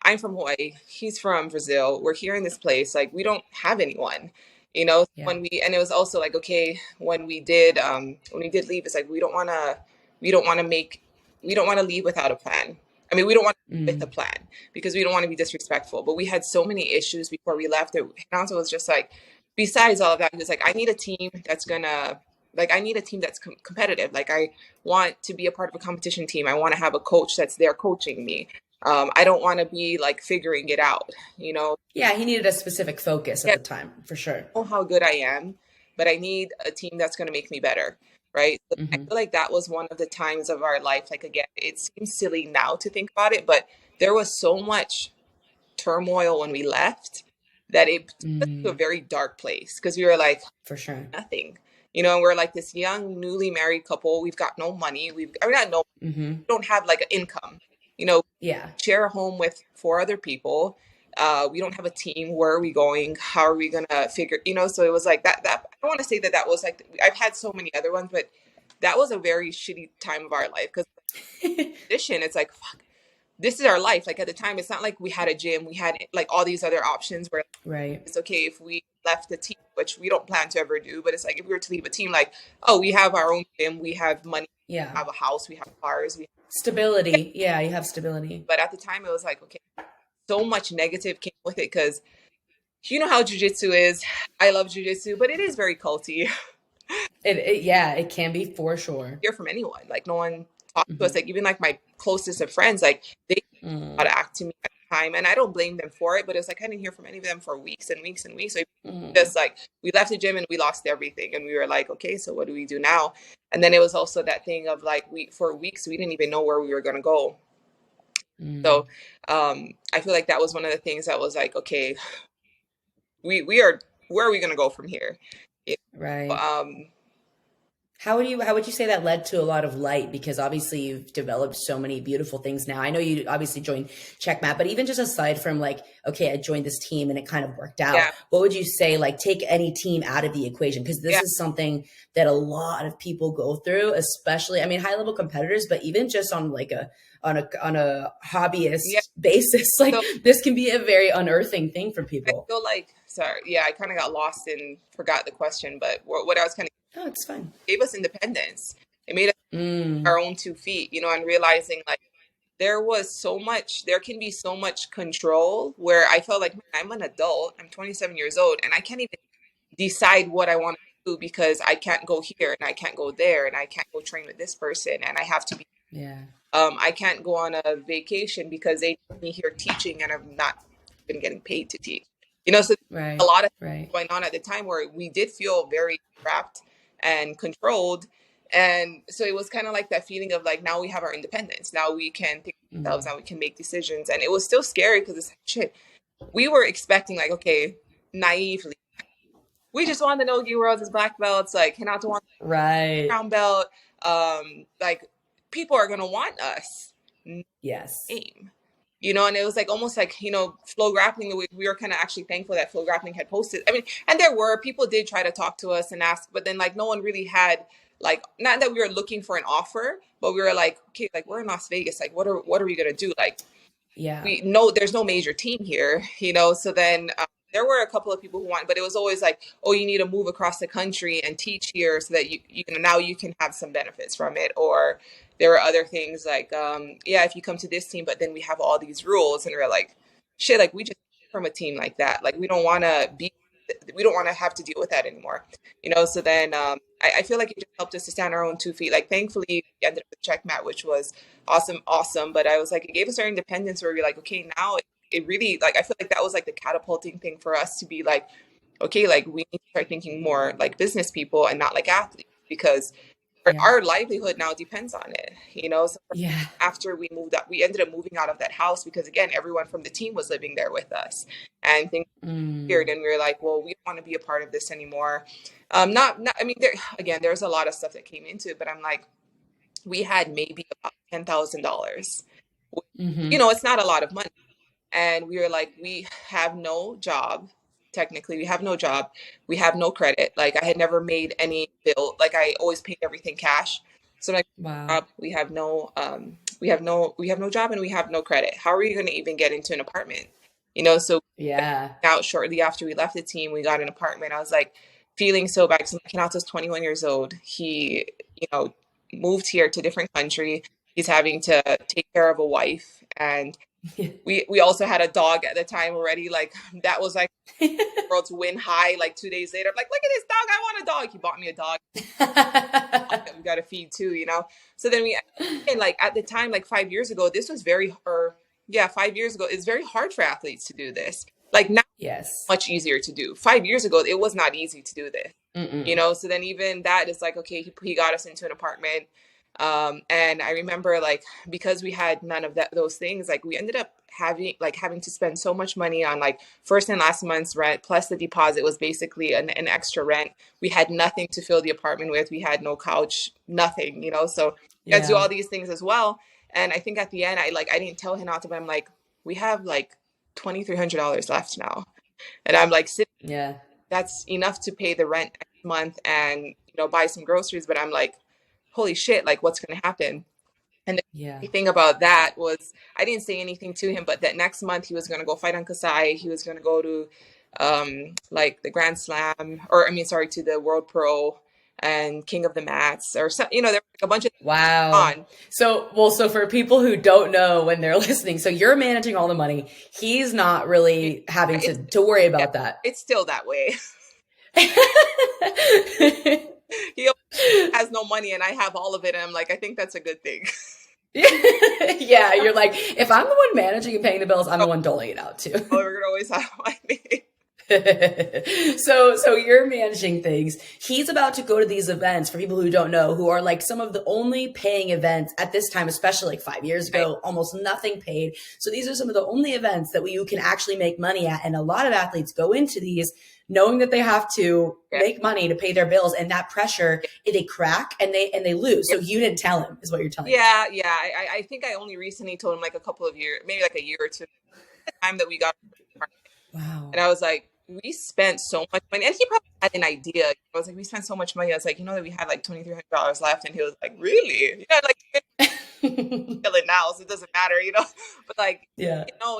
I'm from Hawaii. He's from Brazil. We're here in this place. Like, we don't have anyone, yeah. and it was also like, okay, when we did leave, it's like, we don't want to make, we don't want to leave without a plan. I mean, we don't want to with a Mm, plan because we don't want to be disrespectful, but we had so many issues before we left that Renato was just like, besides all of that, he was like, I need a team that's competitive. Like, I want to be a part of a competition team. I want to have a coach that's there coaching me. I don't want to be like figuring it out, you know. yeah, he needed a specific focus at Yeah, the time, for sure. I know how good I am, but I need a team that's going to make me better, right? So I Hmm. feel like that was one of the times of our life. Like again, it seems silly now to think about it, but there was so much turmoil when we left that it took us to a Mm, very dark place because we were like for sure. nothing, and we're like this young newly married couple. We've got no money. I mean, not no, Hmm. we don't have like an income, you know. Yeah. Share a home with four other people. We don't have a team. Where are we going? How are we gonna figure? So it was like that. That I don't want to say that that was like I've had so many other ones, but that was a very shitty time of our life because addition, it's like fuck, this is our life. Like at the time, it's not like we had a gym. We had like all these other options where Right. it's okay if we left the team, which we don't plan to ever do. But it's like if we were to leave a team, like oh, we have our own gym, we have money, Yeah. we have a house, we have cars, we. Stability. Yeah, you have stability. But at the time, it was like okay, so much negative came with it because you know how jujitsu is. I love jujitsu, but it is very culty. Yeah, it can be for sure. Hear from anyone. Like no one talked to us. Hmm. Like even like my closest of friends, like they didn't know Mm, how to act to me at the time, and I don't blame them for it. But it's like I didn't hear from any of them for weeks and weeks and weeks. So mm, just like we left the gym and we lost everything, and we were like, okay, so what do we do now? And then it was also that thing of like we for weeks we didn't even know where we were gonna go. mm. So I feel like that was one of the things that was like, okay, we are where are we gonna go from here? You Right. um How would you say that led to a lot of light? Because obviously you've developed so many beautiful things now. I know you obviously joined Checkmat, but even just aside from like, okay, I joined this team and it kind of worked out. yeah, What would you say, like take any team out of the equation? Because this yeah, is something that a lot of people go through, especially, I mean, high level competitors, but even just on like a yeah. hobbyist basis, like So this can be a very unearthing thing for I people. feel like, sorry, yeah, I kind of got lost and forgot the question, but what I was kind of Oh, it's fine. gave us independence. It made us Mm, our own 2 feet, and realizing like there can be so much control where I felt like, man, I'm an adult, I'm 27 years old, and I can't even decide what I want to do because I can't go here and I can't go there and I can't go train with this person and I have to be yeah. I can't go on a vacation because they need me here teaching and I'm not even getting paid to teach. So a Right. lot of Right. things going on at the time where we did feel very trapped and controlled. And so it was kind of like that feeling of like, now we have our independence. Now we can think for ourselves. Mm. Now we can make decisions. And it was still scary because it's like, shit, we were expecting like, okay, naively, we just want the Nogi worlds as black belts. Like Renato wants Right. brown belt. Like people are going to want us. Yes. Aim. And it was like almost like, Flow Grappling, we were kind of actually thankful that Flow Grappling had posted. I mean, and there were people did try to talk to us and ask, but then like no one really had like, not that we were looking for an offer, but we were like, okay, like we're in Las Vegas, like what are we gonna do? Like Yeah. we know there's no major team here, so then there were a couple of people who wanted, but it was always like, oh, you need to move across the country and teach here so that now you can have some benefits from it. Or there were other things like, yeah, if you come to this team, but then we have all these rules, and we're like, shit, like we just from a team like that, like we don't want to have to deal with that anymore, so then I feel like it just helped us to stand on our own 2 feet. Like thankfully we ended up with checkmat, which was awesome, but I was like, it gave us our independence where we're like, okay, now it really, like I feel like that was like the catapulting thing for us to be like, okay, like we need to start thinking more like business people and not like athletes, because Yeah. our livelihood now depends on it, so Yeah. after we moved up, we ended up moving out of that house because again, everyone from the team was living there with us, and things weird, Mm. and we were like, well, we don't want to be a part of this anymore. Not I mean, there's a lot of stuff that came into it, but I'm like, we had maybe about $10,000. Mm-hmm. It's not a lot of money. And we were like, we have no job. Technically, we have no job. We have no credit. Like I had never made any bill. Like I always paid everything cash. So I'm Wow. like, we have no we have no job and we have no credit. How are we going to even get into an apartment? So Yeah. out shortly after we left the team, we got an apartment. I was like feeling so bad because Canato's 21 years old. He, moved here to a different country. He's having to take care of a wife, and we also had a dog at the time already. Like that was like world's win high. Like 2 days later, I'm like, look at this dog. I want a dog. He bought me a dog that we got to feed too. So then and like at the time, like 5 years ago, this was or yeah, 5 years ago, it's very hard for athletes to do this. Like now, Yes. much easier to do. 5 years ago, it was not easy to do this. Mm-mm. So then even that is like, okay, he got us into an apartment. And I remember like, because we had none of those things, like we ended up having to spend so much money on like first and last month's rent, plus the deposit was basically an extra rent. We had nothing to fill the apartment with. We had no couch, nothing, so we had to do Yeah. all these things as well. And I think at the end, I didn't tell Hinata, but I'm like, we have like $2,300 left now. And I'm like, Yeah. that's enough to pay the rent next month and buy some groceries. But I'm like, holy shit, like what's going to happen? And Yeah. the thing about that was I didn't say anything to him, but that next month he was going to go fight on Kasai. He was going to go to like the Grand Slam, or I mean, sorry, to the World Pro and King of the Mats, or some, there were like a bunch of Wow. on. So for people who don't know when they're listening, so you're managing all the money. He's not really having It's to worry yeah, about that. it's still that way. He has no money and I have all of it, and I'm like, I think that's a good thing. Yeah, you're like, if I'm the one managing and paying the bills, I'm the one doling it out too. Oh, we're gonna always have money. So you're managing things. He's about to go to these events, for people who don't know, who are like some of the only paying events at this time, especially like 5 years ago, almost nothing paid. So these are some of the only events that you can actually make money at. And a lot of athletes go into these knowing that they have to Yeah. make money to pay their bills, and that pressure, they crack and they lose. So you didn't tell him, is what you're telling me. Yeah, yeah. I think I only recently told him like a couple of years, maybe like a year or two, the time that we got, Wow. and I was like, we spent so much money, and he probably had an idea. I was like, we spent so much money. I was like, that we had like $2,300 left, and he was like, really? Yeah, like kill it now, so it doesn't matter. But like, Yeah. So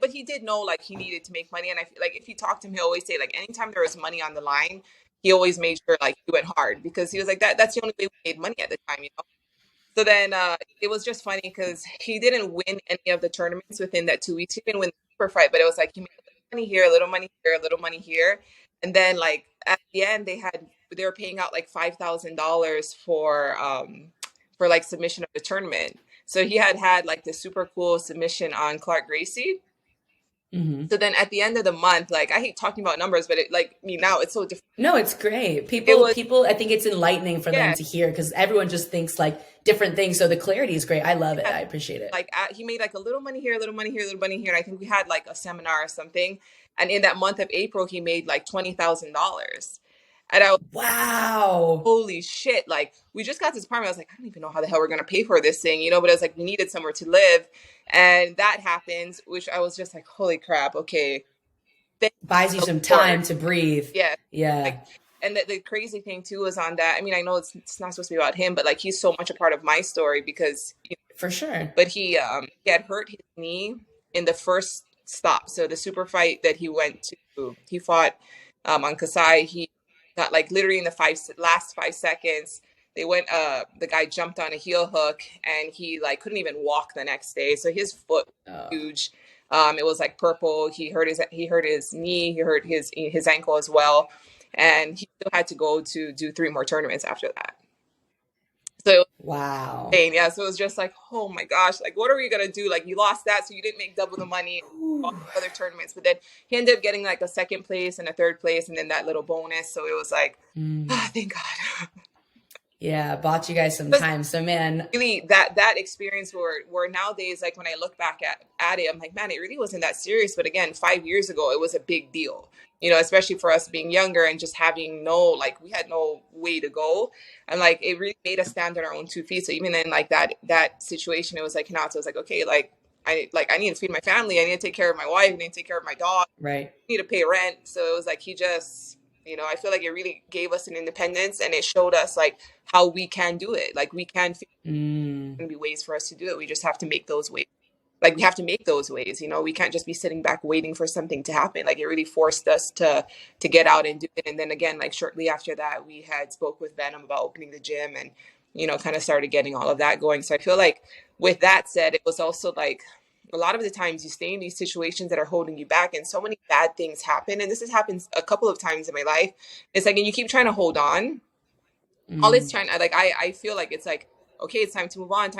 but he did know like he needed to make money, and I feel like if you talk to him, he always say like anytime there was money on the line, he always made sure like he went hard, because he was like that's the only way we made money at the time. So then it was just funny because he didn't win any of the tournaments within that 2 weeks. He didn't win the super fight, but it was like he made a little money here, a little money here, a little money here. And then like at the end they were paying out like $5,000 for like submission of the tournament. So he had like this super cool submission on Clark Gracie. Mm-hmm. So then at the end of the month, like I hate talking about numbers, but it like me now it's so different. No, it's great. It People, was people, I think it's enlightening for them yeah, to hear because everyone just thinks like different things. So the clarity is great. I love it. yeah. I appreciate it. Like he made like a little money here, a little money here, a little money here. And I think we had like a seminar or something. And in that month of April, he made like $20,000. And I was Wow. holy shit! Like we just got this apartment. I was like, I don't even know how the hell we're gonna pay for this thing, you know. But it was like we needed somewhere to live, and that happens. Which I was just like, holy crap! Okay, thank Buys you the some Lord. time to breathe. Yeah, Yeah, like, and the crazy thing too is on that. I mean, I know it's not supposed to be about him, but like he's so much a part of my story because for sure. but he had hurt his knee in the first stop. So the super fight that he went to, he fought on Kasai. He got like literally in the last 5 seconds. They went. The guy jumped on a heel hook, and he like couldn't even walk the next day. So his foot was Oh, huge. It was like purple. He hurt his knee. He hurt his ankle as well, and he still had to go to do 3 more tournaments after that. So wow. insane. Yeah, so it was just like, oh my gosh, like what are we gonna do? Like you lost that, so you didn't make double the money, all Whew. the other tournaments. But then he ended up getting like a second place and a third place, and then that little bonus. So it was like, ah, Mm. thank God. Yeah, bought you guys some Because time. So man, really, that experience where nowadays, like when I look back at it, I'm like, man, it really wasn't that serious. But again, 5 years ago, it was a big deal. You know, especially for us being younger and just having we had no way to go, and like it really made us stand on our own 2 feet. So even in like that situation, it was like Renato was like, okay, I need to feed my family, I need to take care of my wife, I need to take care of my dog, right. I need to pay rent. So it was like he just, I feel like it really gave us an independence, and it showed us like how we can do it. Like we can figure Mm. going to be ways for us to do it. We just have to make those ways. Like we have to make those ways. We can't just be sitting back waiting for something to happen. Like it really forced us to get out and do it. And then again, like shortly after that, we had spoke with Venom about opening the gym, and kind of started getting all of that going. So I feel like with that said, it was also like a lot of the times you stay in these situations that are holding you back, and so many bad things happen. And this has happened a couple of times in my life. It's like, and you keep trying to hold on, all it's Mm. trying like I feel like it's like, okay, it's time to move on.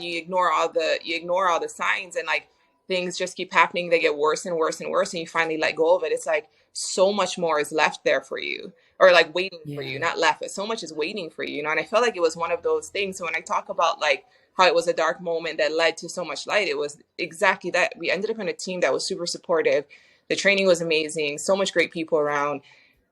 You ignore all the signs, and like things just keep happening. They get worse and worse and worse, and you finally let go of it. It's like so much more is left there for you, or like waiting for you, Yeah. not left, but so much is waiting for you, and I felt like it was one of those things. So when I talk about like how it was a dark moment that led to so much light, it was exactly that. We ended up in a team that was super supportive. The training was amazing, so much great people around.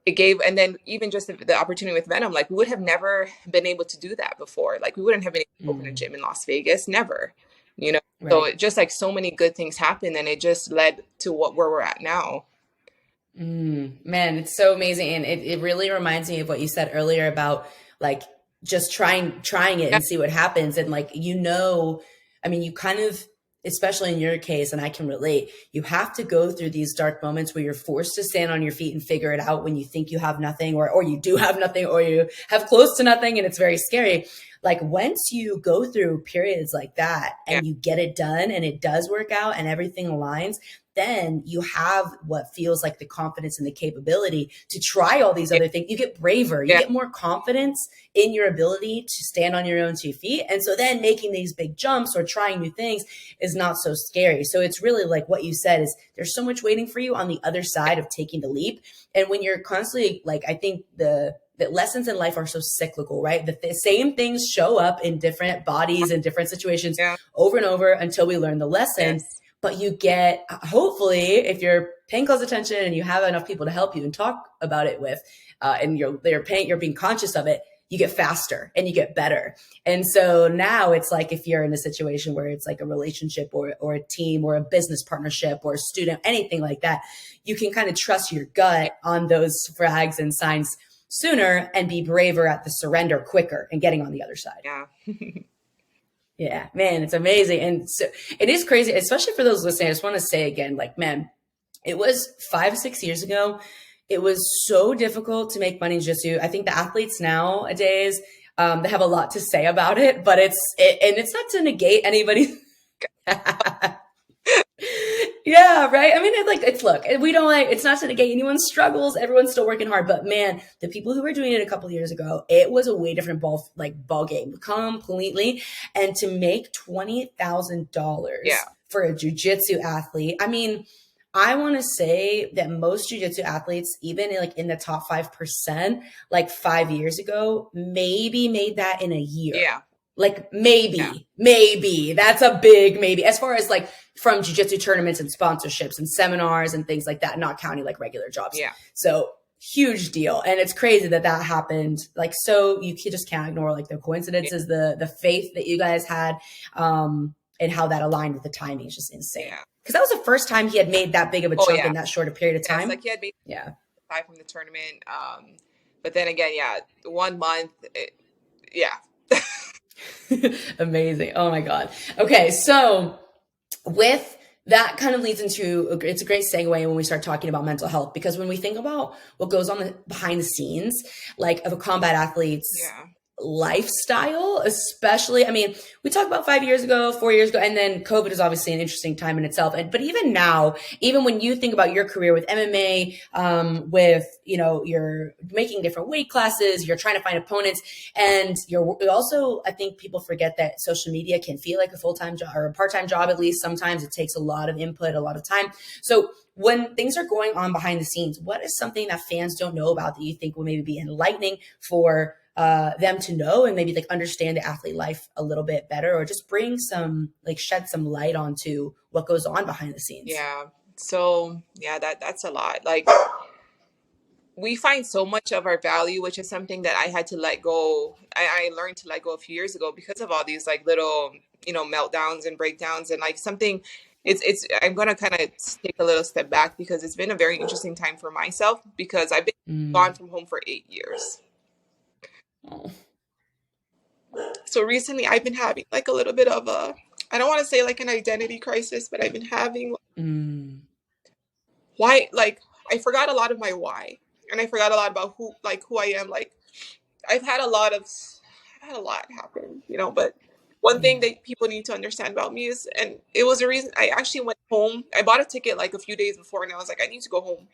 It gave, and then even just the opportunity with Venom, like we would have never been able to do that before. Like we wouldn't have been able to open a Mm. gym in Las Vegas, never, you know. So Right. it just like so many good things happened, and it just led to where we're at now. Man, it's so amazing. And it really reminds me of what you said earlier about like just trying it Yeah, and see what happens. And like, I mean, you kind of, especially in your case, and I can relate, you have to go through these dark moments where you're forced to stand on your feet and figure it out when you think you have nothing, or you do have nothing, or you have close to nothing, and it's very scary. Like once you go through periods like that yeah, and you get it done and it does work out and everything aligns, then you have what feels like the confidence and the capability to try all these yeah, other things. You get braver, you yeah, get more confidence in your ability to stand on your own 2 feet. And so then making these big jumps or trying new things is not so scary. So it's really like what you said is there's so much waiting for you on the other side of taking the leap. And when you're constantly like, I think the lessons in life are so cyclical, right? The same things show up in different bodies and different situations yeah, over and over until we learn the lesson. yes, But you get, hopefully, if you're paying close attention and you have enough people to help you and talk about it with, and you're being conscious of it, you get faster and you get better. And so now it's like if you're in a situation where it's like a relationship or a team or a business partnership or a student, anything like that, you can kind of trust your yeah, gut on those flags and signs sooner and be braver at the surrender quicker and getting on the other side. yeah. Yeah, man, it's amazing. And so it is crazy, especially for those listening. I just want to say again, like, man, it was 5, 6 years ago. It was so difficult to make money in jiu-jitsu. I think the athletes nowadays, they have a lot to say about it, but and it's not to negate anybody. Yeah, right. I mean, look, we don't like, it's not to negate anyone's struggles. Everyone's still working hard, but man, the people who were doing it a couple of years ago, it was a way different ball game completely. And to make $20,000 Yeah. for a jujitsu athlete, I mean, I want to say that most jiu-jitsu athletes, even like in the top 5%, like 5 years ago, maybe made that in a year. Yeah. Like Yeah. maybe that's a big maybe as far as like from jiu-jitsu tournaments and sponsorships and seminars and things like that, not counting like regular jobs. Yeah. So huge deal. And it's crazy that that happened. Like, so just can't ignore like the coincidences, the faith that you guys had, and how that aligned with the timing is just insane. Yeah. Because that was the first time he had made that big of a Oh, chunk yeah. in that short a period of Yes, time. like he had made Yeah. aside from the tournament. But then again, yeah, 1 month. Yeah. Amazing. Oh my God. Okay. So with that kind of leads into, it's a great segue when we start talking about mental health, because when we think about what goes on behind the scenes, like of a combat athlete's Yeah. lifestyle, especially, I mean, we talked about 5 years ago, 4 years ago, and then COVID is obviously an interesting time in itself. But even now, even when you think about your career with MMA, with, you're making different weight classes, you're trying to find opponents, and you're also, I think people forget that social media can feel like a full-time job or a part-time job. At least sometimes it takes a lot of input, a lot of time. So when things are going on behind the scenes, what is something that fans don't know about that you think will maybe be enlightening for them to know and maybe like understand the athlete life a little bit better, or just bring some, like, shed some light onto what goes on behind the scenes? Yeah. So yeah, that's a lot. Like, we find so much of our value, which is something that I had to let go. I learned to let go a few years ago because of all these like little, meltdowns and breakdowns, and like something. It's I'm gonna kind of take a little step back because it's been a very interesting time for myself because I've been gone from home for 8 years. Oh. So recently I've been having like a little bit of I don't want to say like an identity crisis, but I've been having why, like, I forgot a lot of my why, and I forgot a lot about who I am. Like, I've had a lot happen, but one thing that people need to understand about me is, and it was a reason I actually went home. I bought a ticket like a few days before, and I was like, I need to go home.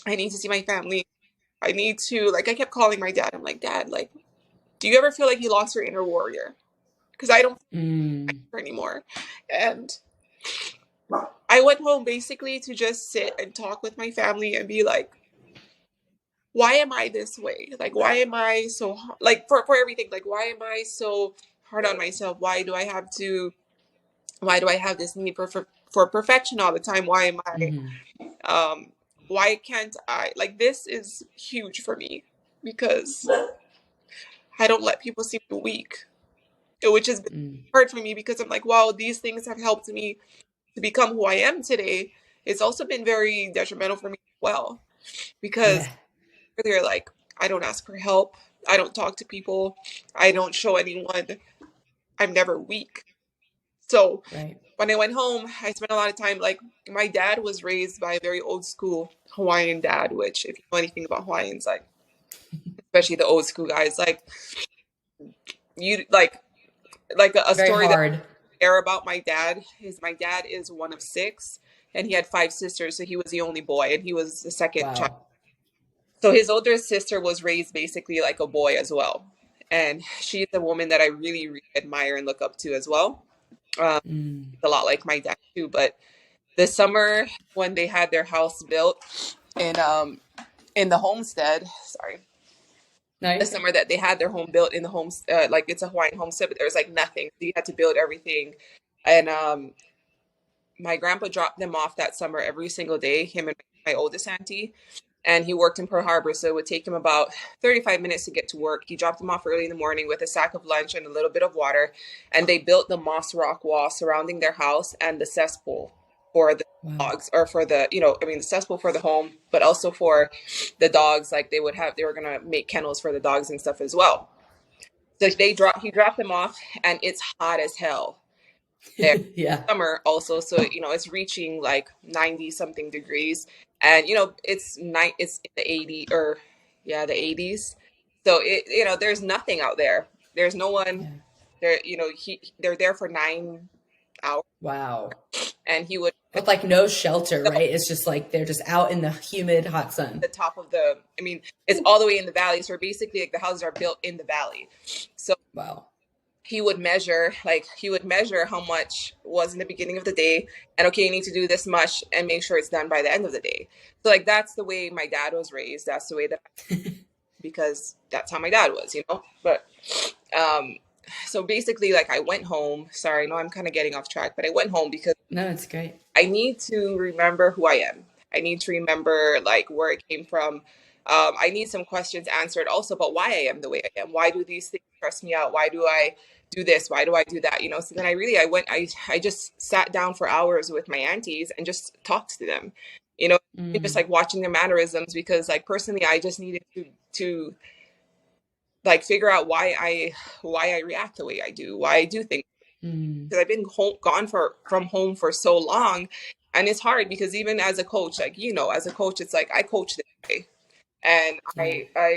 I need to see my family. I need to, like, I kept calling my dad. I'm like, Dad, like, do you ever feel like you lost your inner warrior? Because I don't anymore. And I went home basically to just sit and talk with my family and be like, why am I this way? Like, why am I so, like, for everything? Like, why am I so hard on myself? Why do I have this need for perfection all the time? Why am I, why can't I, like, this is huge for me because I don't let people see me weak, which is hard for me because I'm like, wow, these things have helped me to become who I am today. It's also been very detrimental for me as well because earlier, like, I don't ask for help. I don't talk to people. I don't show anyone. I'm never weak. So when I went home, I spent a lot of time, like, my dad was raised by a very old school Hawaiian dad, which, if you know anything about Hawaiians, like, especially the old school guys, like, you, like a story that I care about my dad is my dad is one of 6, and he had 5 sisters, so he was the only boy, and he was the second child. So his older sister was raised basically like a boy as well. And she's a woman that I really, really admire and look up to as well. A lot like my dad too. But this summer when they had their house built in the homestead, the summer that they had their home built in the homes, like, it's a Hawaiian homestead, but there was like nothing. So you had to build everything. And my grandpa dropped them off that summer every single day, him and my oldest auntie. And he worked in Pearl Harbor, so it would take him about 35 minutes to get to work. He dropped them off early in the morning with a sack of lunch and a little bit of water. And they built the moss rock wall surrounding their house and the cesspool for the dogs, or for the, the cesspool for the home, but also for the dogs. Like, they were going to make kennels for the dogs and stuff as well. So he dropped them off, and it's hot as hell there. Summer also, so it's reaching like 90 something degrees, and it's in the 80 or the 80s. So there's nothing out there. There's no one there. They're there for 9 hours. Wow. And he would, with like no shelter, right? It's just like they're just out in the humid, hot sun. The top of it's all the way in the valley. So basically, like, the houses are built in the valley. So he would measure how much was in the beginning of the day, and okay, you need to do this much and make sure it's done by the end of the day. So like that's the way my dad was raised. That's the way that because that's how my dad was, But um so basically, like, I went home. Sorry, no, I'm kind of getting off track, but I went home because No, it's great. I need to remember who I am. I need to remember like where it came from. I need some questions answered also about why I am the way I am. Why do these things stress me out? Why do I do this? Why do I do that? So then I just sat down for hours with my aunties and just talked to them, and just like watching their mannerisms, because like personally, I just needed to like figure out why I react the way I do, why I do things, because I've been gone from home for so long. And it's hard because even as a coach, like, as a coach, it's like I coach this way. And Yeah.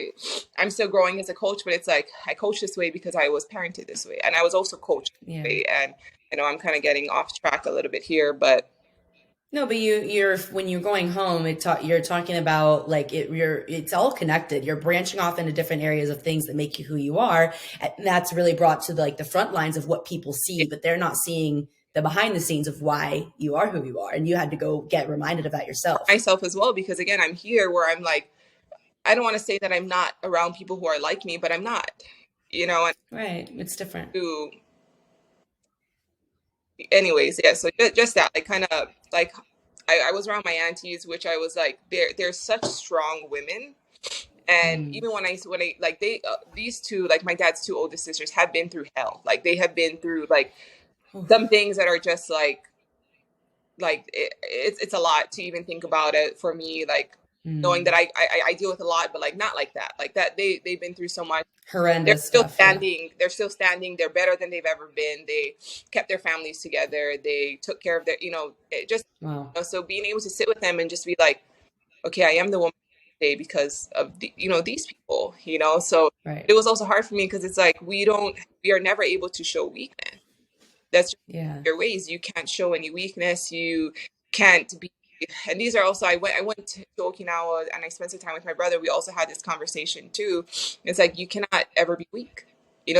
I'm still growing as a coach, but it's like I coach this way because I was parented this way. And I was also coached this Yeah. way. And I know I'm kind of getting off track a little bit here, but No, but you're when you're going home, you're talking about like it's all connected. You're branching off into different areas of things that make you who you are, and that's really brought to like the front lines of what people see, but they're not seeing the behind the scenes of why you are who you are, and you had to go get reminded of that yourself. myself as well, because again, I'm here where I'm like, I don't want to say that I'm not around people who are like me, but I'm not, and Right, it's different. to anyways, yeah, so just that, like, kind of like I was around my aunties, which I was like, they're such strong women. And even when I like these two, like my dad's two oldest sisters, have been through hell. Like they have been through like some things that are just like it's a lot to even think about it for me, like knowing that I deal with a lot, but like not like that they've been through so much. They're Horrendous still stuff. Yeah. standing. They're still standing. They're better than they've ever been. They kept their families together. They took care of their, it just, Wow. so being able to sit with them and just be like, okay, I am the woman today because of these people, So Right. it was also hard for me because it's like we are never able to show weakness. That's just Yeah. your ways. You can't show any weakness. You can't be. And these are also, I went to Okinawa and I spent some time with my brother. We also had this conversation too. It's like you cannot ever be weak,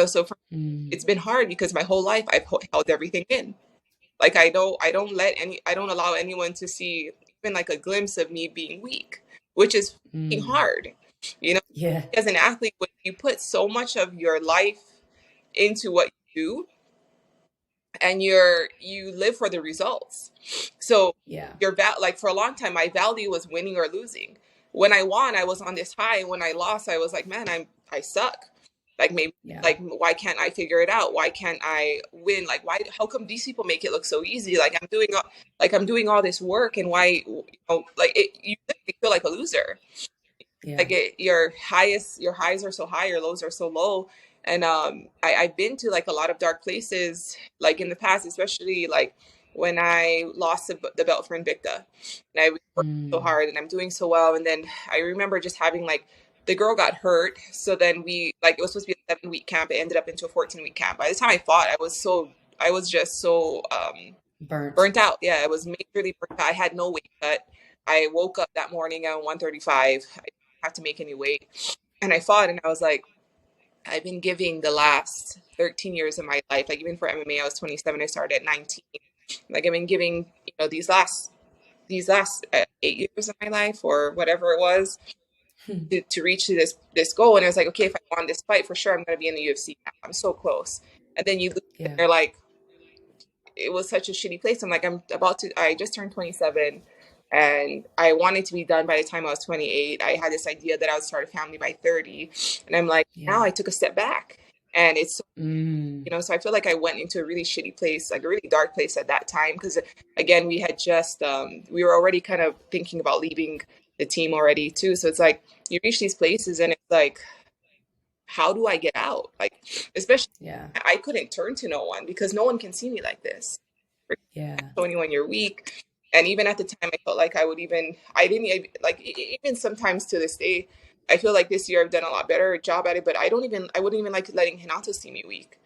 So it's been hard because my whole life I've held everything in. Like I don't allow anyone to see even like a glimpse of me being weak, which is fucking hard. Yeah. As an athlete, when you put so much of your life into what you do, and you live for the results. So Yeah. like for a long time, my value was winning or losing. When I won, I was on this high. When I lost, I was like, man, I suck. Like maybe Yeah. like why can't I figure it out? Why can't I win? Like how come these people make it look so easy? Like I'm doing all this work, and why like you literally feel like a loser. Yeah. Like your highs are so high, your lows are so low. And I've been to like a lot of dark places, like in the past, especially like when I lost the belt for Invicta, and I worked so hard, and I'm doing so well. And then I remember just having like the girl got hurt, so then we like it was supposed to be a 7-week camp. It ended up into a 14-week camp. By the time I fought, I was just so Burnt. burnt out. Yeah, it was majorly burnt out. I had no weight cut. I woke up that morning at 135. I didn't have to make any weight. And I fought, and I was like, I've been giving the last 13 years of my life, like even for MMA, I was 27. I started at 19. Like I've been giving, these last 8 years of my life or whatever it was to reach to this goal. And I was like, okay, if I won this fight, for sure, I'm going to be in the UFC now. I'm so close. And then you lose, and Yeah. you're like, it was such a shitty place. I'm like, I just turned 27 and I wanted to be done by the time I was 28. I had this idea that I would start a family by 30. And I'm like, now Yeah. I took a step back, and it's, so I feel like I went into a really shitty place, like a really dark place at that time. Cause again, we had just, we were already kind of thinking about leaving the team already too. So it's like, you reach these places and it's like, how do I get out? Like, especially Yeah. I couldn't turn to no one because no one can see me like this. Yeah. So anyone you're weak. And even at the time, I felt like I didn't like, even sometimes to this day, I feel like this year I've done a lot better job at it, but I wouldn't even like letting Renato see me weak.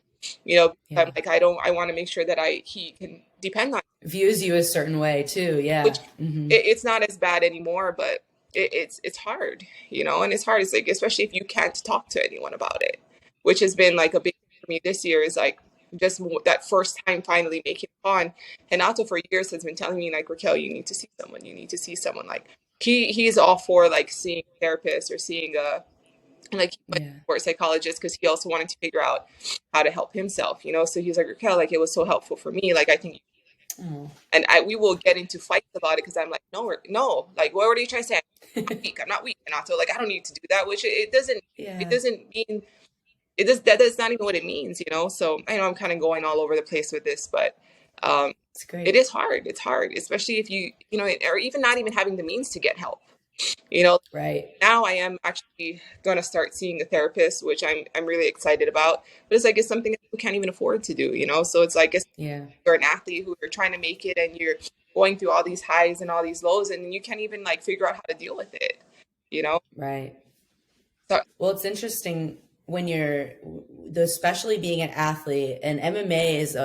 Yeah. I'm like, I want to make sure that he can depend on me, Views you a certain way too. Yeah. which it's not as bad anymore, but it's hard, and it's hard. It's like, especially if you can't talk to anyone about it, which has been like a big for me this year is like just that first time finally making it on. Renato for years has been telling me like, Raquel, you need to see someone. You need to see someone. Like he's all for like seeing a therapist or seeing a like he went to Yeah. a sports psychologist because he also wanted to figure out how to help himself, you know. So he's like, Raquel, like it was so helpful for me. Like I think, Oh. and we will get into fights about it because I'm like, no, no, like what are you trying to say? I'm weak. I'm not weak. And also like I don't need to do that, which it Yeah. doesn't mean it does that is not even what it means, you know. So I know I'm kind of going all over the place with this, but um It's it great. is hard. It's hard, especially if you know, or even not even having the means to get help. You know, Right. now I am actually going to start seeing a therapist, which I'm really excited about. But it's like it's something that we can't even afford to do, you know. So it's like it's, Yeah. you're an athlete who you're trying to make it, and you're going through all these highs and all these lows, and you can't even like figure out how to deal with it, you know. Right. So Well, it's interesting when you're, especially being an athlete, and MMA is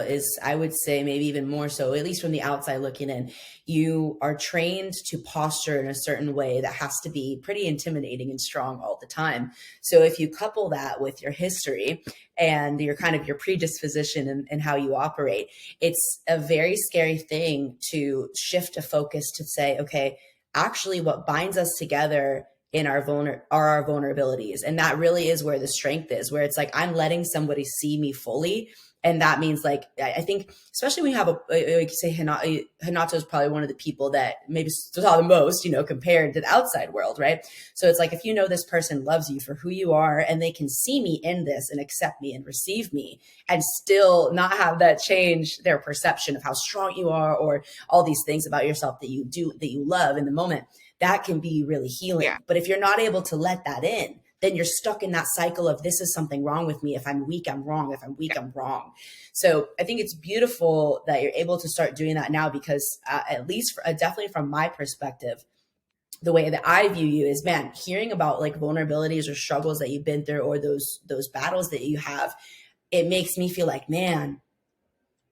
I would say maybe even more so, at least from the outside looking in. You are trained to posture in a certain way that has to be pretty intimidating and strong all the time. So if you couple that with your history and your kind of your predisposition and how you operate, it's a very scary thing to shift a focus to say, okay, actually, what binds us together in are our vulnerabilities, and that really is where the strength is, where it's like I'm letting somebody see me fully. And that means like I think especially when you have like you say Hanato is probably one of the people that maybe saw the most, you know, compared to the outside world, right? So it's like if you know this person loves you for who you are and they can see me in this and accept me and receive me and still not have that change their perception of how strong you are or all these things about yourself that you do that you love in the moment, that can be really yeah, healing. But if you're not able to let that in, then you're stuck in that cycle of this is something wrong with me. If I'm weak, I'm wrong. If I'm weak, yeah, I'm wrong. So I think it's beautiful that you're able to start doing that now because at least definitely from my perspective, the way that I view you is, man, hearing about like vulnerabilities or struggles that you've been through or those battles that you have, it makes me feel like, man,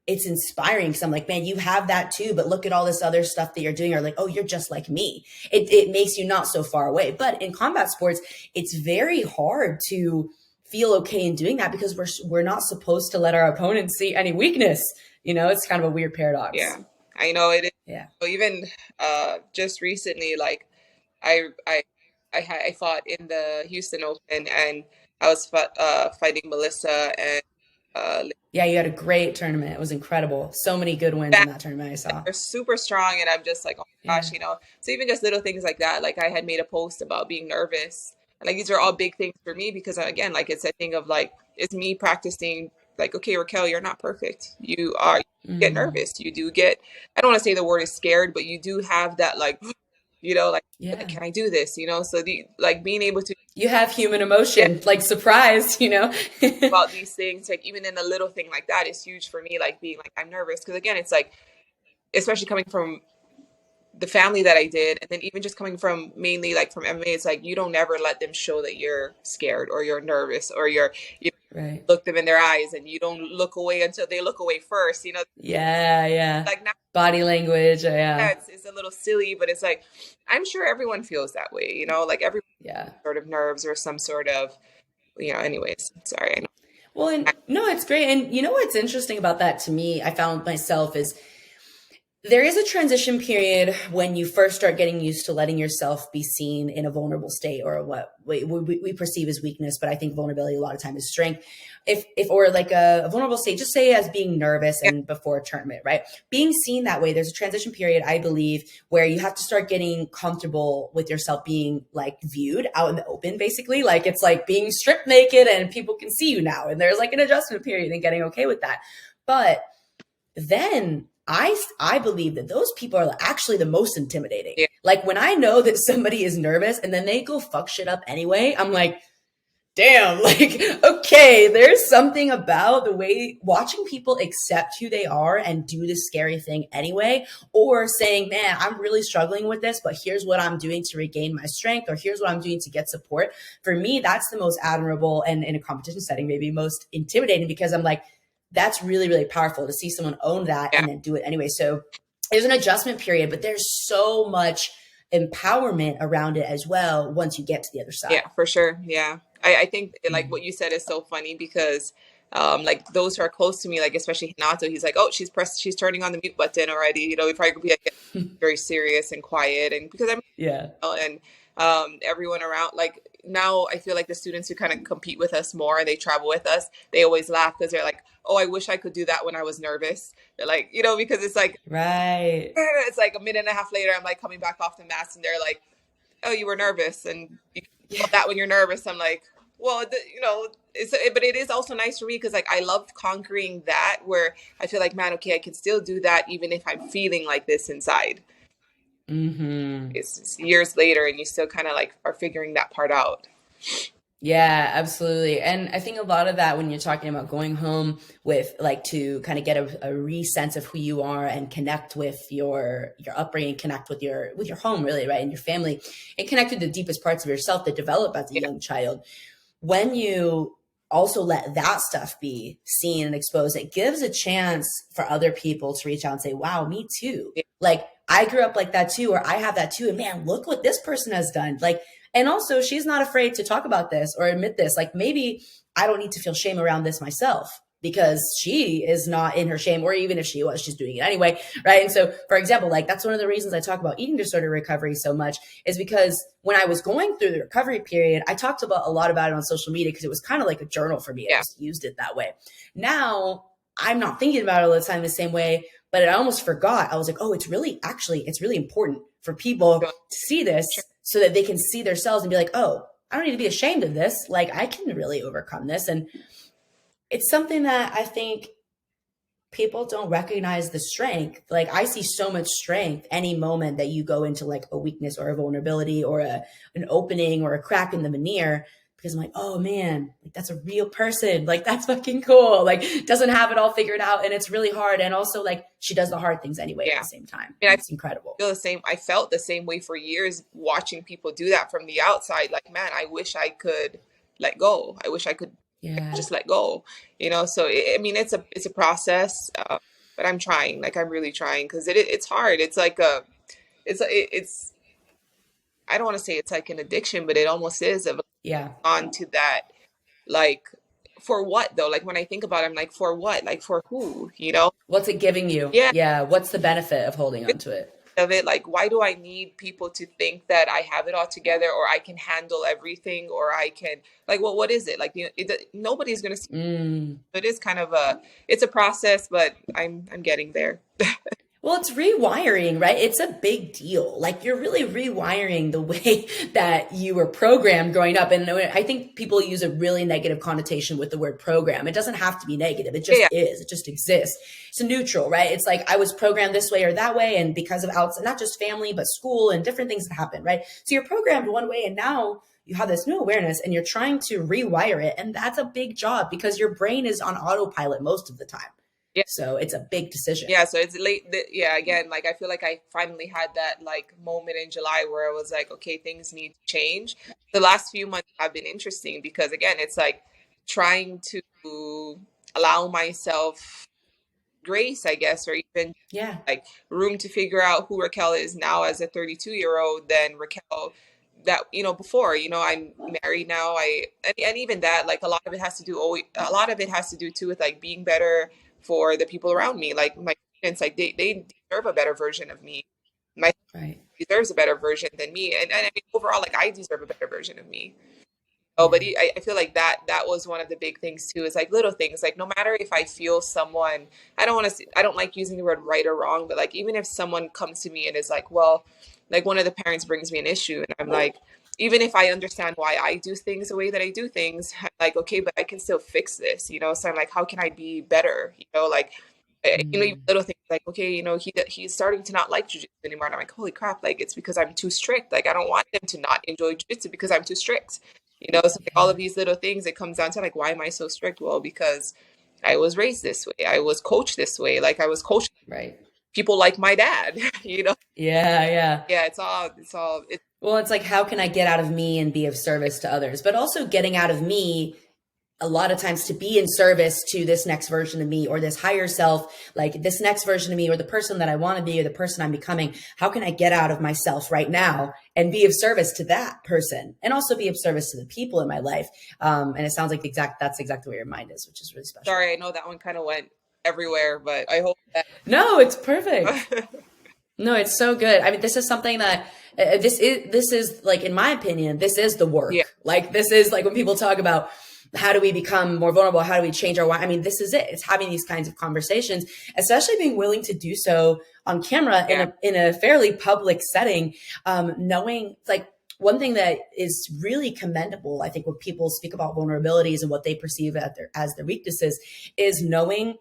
it's inspiring because I'm like, man, you have that too, but look at all this other stuff that you're doing. Or like, oh, you're just like me. It makes you not so far away. But in combat sports, it's very hard to feel okay in doing that because we're not supposed to let our opponents see any weakness. You know, it's kind of a weird paradox. yeah. I know it is. Yeah. So even just recently, like I I I fought in the Houston Open, and I was fighting Melissa and uh, Yeah, you had a great tournament. It was incredible. So many good wins in that tournament I saw. they're super strong, and I'm just like, oh my Yeah. gosh, you know. So even just little things like that, like I had made a post about being nervous, and like these are all big things for me because again, like it's a thing of like it's me practicing. Like, okay, Raquel, you're not perfect. You get Mm, nervous. You do get. I don't want to say the word is scared, but you do have that like, you know, like yeah. can I do this? You know, so the like being able to You have human get emotion, like surprise, you know? about these things, like even in a little thing like that, is huge for me. Like being like I'm nervous because again, it's like especially coming from the family that I did, and then even just coming from mainly like from MMA, it's like you don't ever let them show that you're scared or you're nervous or you Right. look them in their eyes and you don't look away until they look away first. You know, Yeah, yeah. like now Body language, yeah, yeah. it's a little silly, but it's like I'm sure everyone feels that way. You know, like every Yeah. sort of nerves or some sort of you know. Anyways, sorry. I know. Well, and no, it's great. And you know what's interesting about that to me, I found myself is there is a transition period when you first start getting used to letting yourself be seen in a vulnerable state or what we perceive as weakness, but I think vulnerability a lot of time is strength. If or like a vulnerable state, just say as being nervous Yeah, and before a tournament, right? Being seen that way, there's a transition period, I believe, where you have to start getting comfortable with yourself being like viewed out in the open, basically. Like it's like being stripped naked and people can see you now. And there's like an adjustment period and getting okay with that. But then I believe that those people are actually the most intimidating. yeah, Like when I know that somebody is nervous and then they go fuck shit up anyway, I'm like, damn, like, okay, there's something about the way watching people accept who they are and do the scary thing anyway, or saying, man, I'm really struggling with this, but here's what I'm doing to regain my strength, or here's what I'm doing to get support. For me, that's the most admirable and in a competition setting, maybe most intimidating because I'm like, that's really, really powerful to see someone own that yeah, and then do it anyway. So there's an adjustment period, but there's so much empowerment around it as well once you get to the other yeah, side. for sure. Yeah, I think like Mm. what you said is so funny because like those who are close to me, like especially Renato, he's like, oh, she's turning on the mute button already. You know, we probably could be like very serious and quiet, and because I'm, Yeah. and everyone around, like now I feel like the students who kind of compete with us more, they travel with us, they always laugh because they're like, oh, I wish I could do that when I was nervous. They're like, you know, because Right. it's like a minute and a half later, I'm like coming back off the mats, and they're like, oh, you were nervous, and you can Yeah. feel that when you're nervous. I'm like, well, you know, but it is also nice for me because like I love conquering that, where I feel like, man, okay, I can still do that even if I'm feeling like this inside. Mm-hmm. It's years later, and you still kind of like are figuring that part out. Yeah, absolutely. And I think a lot of that when you're talking about going home with like to kind of get a re-sense of who you are and connect with your upbringing, connect with your home really, right? And your family and connect with the deepest parts of yourself that develop as a Yeah, young child. When you also let that stuff be seen and exposed, it gives a chance for other people to reach out and say, wow, me too. yeah, Like I grew up like that too, or I have that too. And man, look what this person has done. Like, and also she's not afraid to talk about this or admit this. Like maybe I don't need to feel shame around this myself because she is not in her shame, or even if she was, she's doing it anyway. Right. And so, for example, like that's one of the reasons I talk about eating disorder recovery so much is because when I was going through the recovery period, I talked about a lot about it on social media because it was kind of like a journal for me. I yeah. just used it that way. Now I'm not thinking about it all the time the same way, but I almost forgot. I was like, oh, it's really important for people Sure. to see this so that they can see themselves and be like, oh, I don't need to be ashamed of this. Like I can really overcome this. And it's something that I think people don't recognize the strength. Like I see so much strength any moment that you go into like a weakness or a vulnerability or an opening or a crack in the veneer because I'm like, oh man, like that's a real person. Like that's fucking cool. Like doesn't have it all figured out and it's really hard. And also like she does the hard things anyway at Yeah. the same time. I mean, And I it's incredible. feel the same. I felt the same way for years watching people do that from the outside. Like, man, I wish I could let go. I wish I could Yeah. just let go, you know? So, I mean, it's a process, but I'm trying, like, I'm really trying because it's hard. It's like it's, I don't want to say it's like an addiction, but it almost is of Yeah. on to that, like, for what though? Like, when I think about it, I'm like, for what? Like, for who, you know? What's it giving you? Yeah. Yeah. What's the benefit of holding on to it? Of it, like, why do I need people to think that I have it all together, or I can handle everything, or I can, like, well, what is it like, you know, nobody's going to see. Mm. It is kind of it's a process, but I'm getting there. Well, it's rewiring, right? It's a big deal. Like you're really rewiring the way that you were programmed growing up. And I think people use a really negative connotation with the word program. It doesn't have to be negative. It just Yeah, is. It just exists. It's a neutral, right? It's like I was programmed this way or that way. And because of outside, not just family, but school and different things that happen, right? So you're programmed one way and now you have this new awareness and you're trying to rewire it. And that's a big job because your brain is on autopilot most of the time. yeah, So it's a big decision. yeah. So it's late. Yeah, again, like I feel like I finally had that like moment in July where I was like, okay, things need to change. The last few months have been interesting because again, it's like trying to allow myself grace, I guess, or even Yeah. like room to figure out who Raquel is now as a 32-year-old than Raquel that, you know, before. You know, I'm married now. And even that, like, a lot of it has to do, a lot of it has to do too with like being better for the people around me. Like my students, like they deserve a better version of me. My Right. deserves a better version than me, and I mean overall, like I deserve a better version of me. Oh, but Yeah. I feel like that was one of the big things too. Is like little things. Like no matter if I feel someone, I don't like using the word right or wrong, but like even if someone comes to me and is like, well, like one of the parents brings me an issue, and I'm like, even if I understand why I do things the way that I do things, I'm like, okay, but I can still fix this, you know. So I'm like, how can I be better, you know, like. You know, even Mm. little things like, okay, you know, he's starting to not like jujitsu anymore. And I'm like, holy crap, like it's because I'm too strict. Like I don't want him to not enjoy jujitsu because I'm too strict. You know, so like all Yeah. of these little things, it comes down to like, why am I so strict? Well, because I was raised this way. I was coached this way. Like I was coached Right. people like my dad, you know? Yeah. Yeah. Yeah, it's Well, it's like, how can I get out of me and be of service to others? But also getting out of me a lot of times to be in service to this next version of me or this higher self, like this next version of me or the person that I want to be or the person I'm becoming, how can I get out of myself right now and be of service to that person and also be of service to the people in my life? And it sounds like that's exactly where your mind is, which is really special. Sorry, I know that one kind of went everywhere, but I hope that. No, it's perfect. No, it's so good. I mean, this is something that this is like, in my opinion, this is the work. Yeah. Like, this is like when people talk about how do we become more vulnerable? How do we change our, I mean, this is it. It's having these kinds of conversations, especially being willing to do so on camera in a fairly public setting, knowing like, one thing that is really commendable, I think, when people speak about vulnerabilities and what they perceive as their weaknesses, is knowing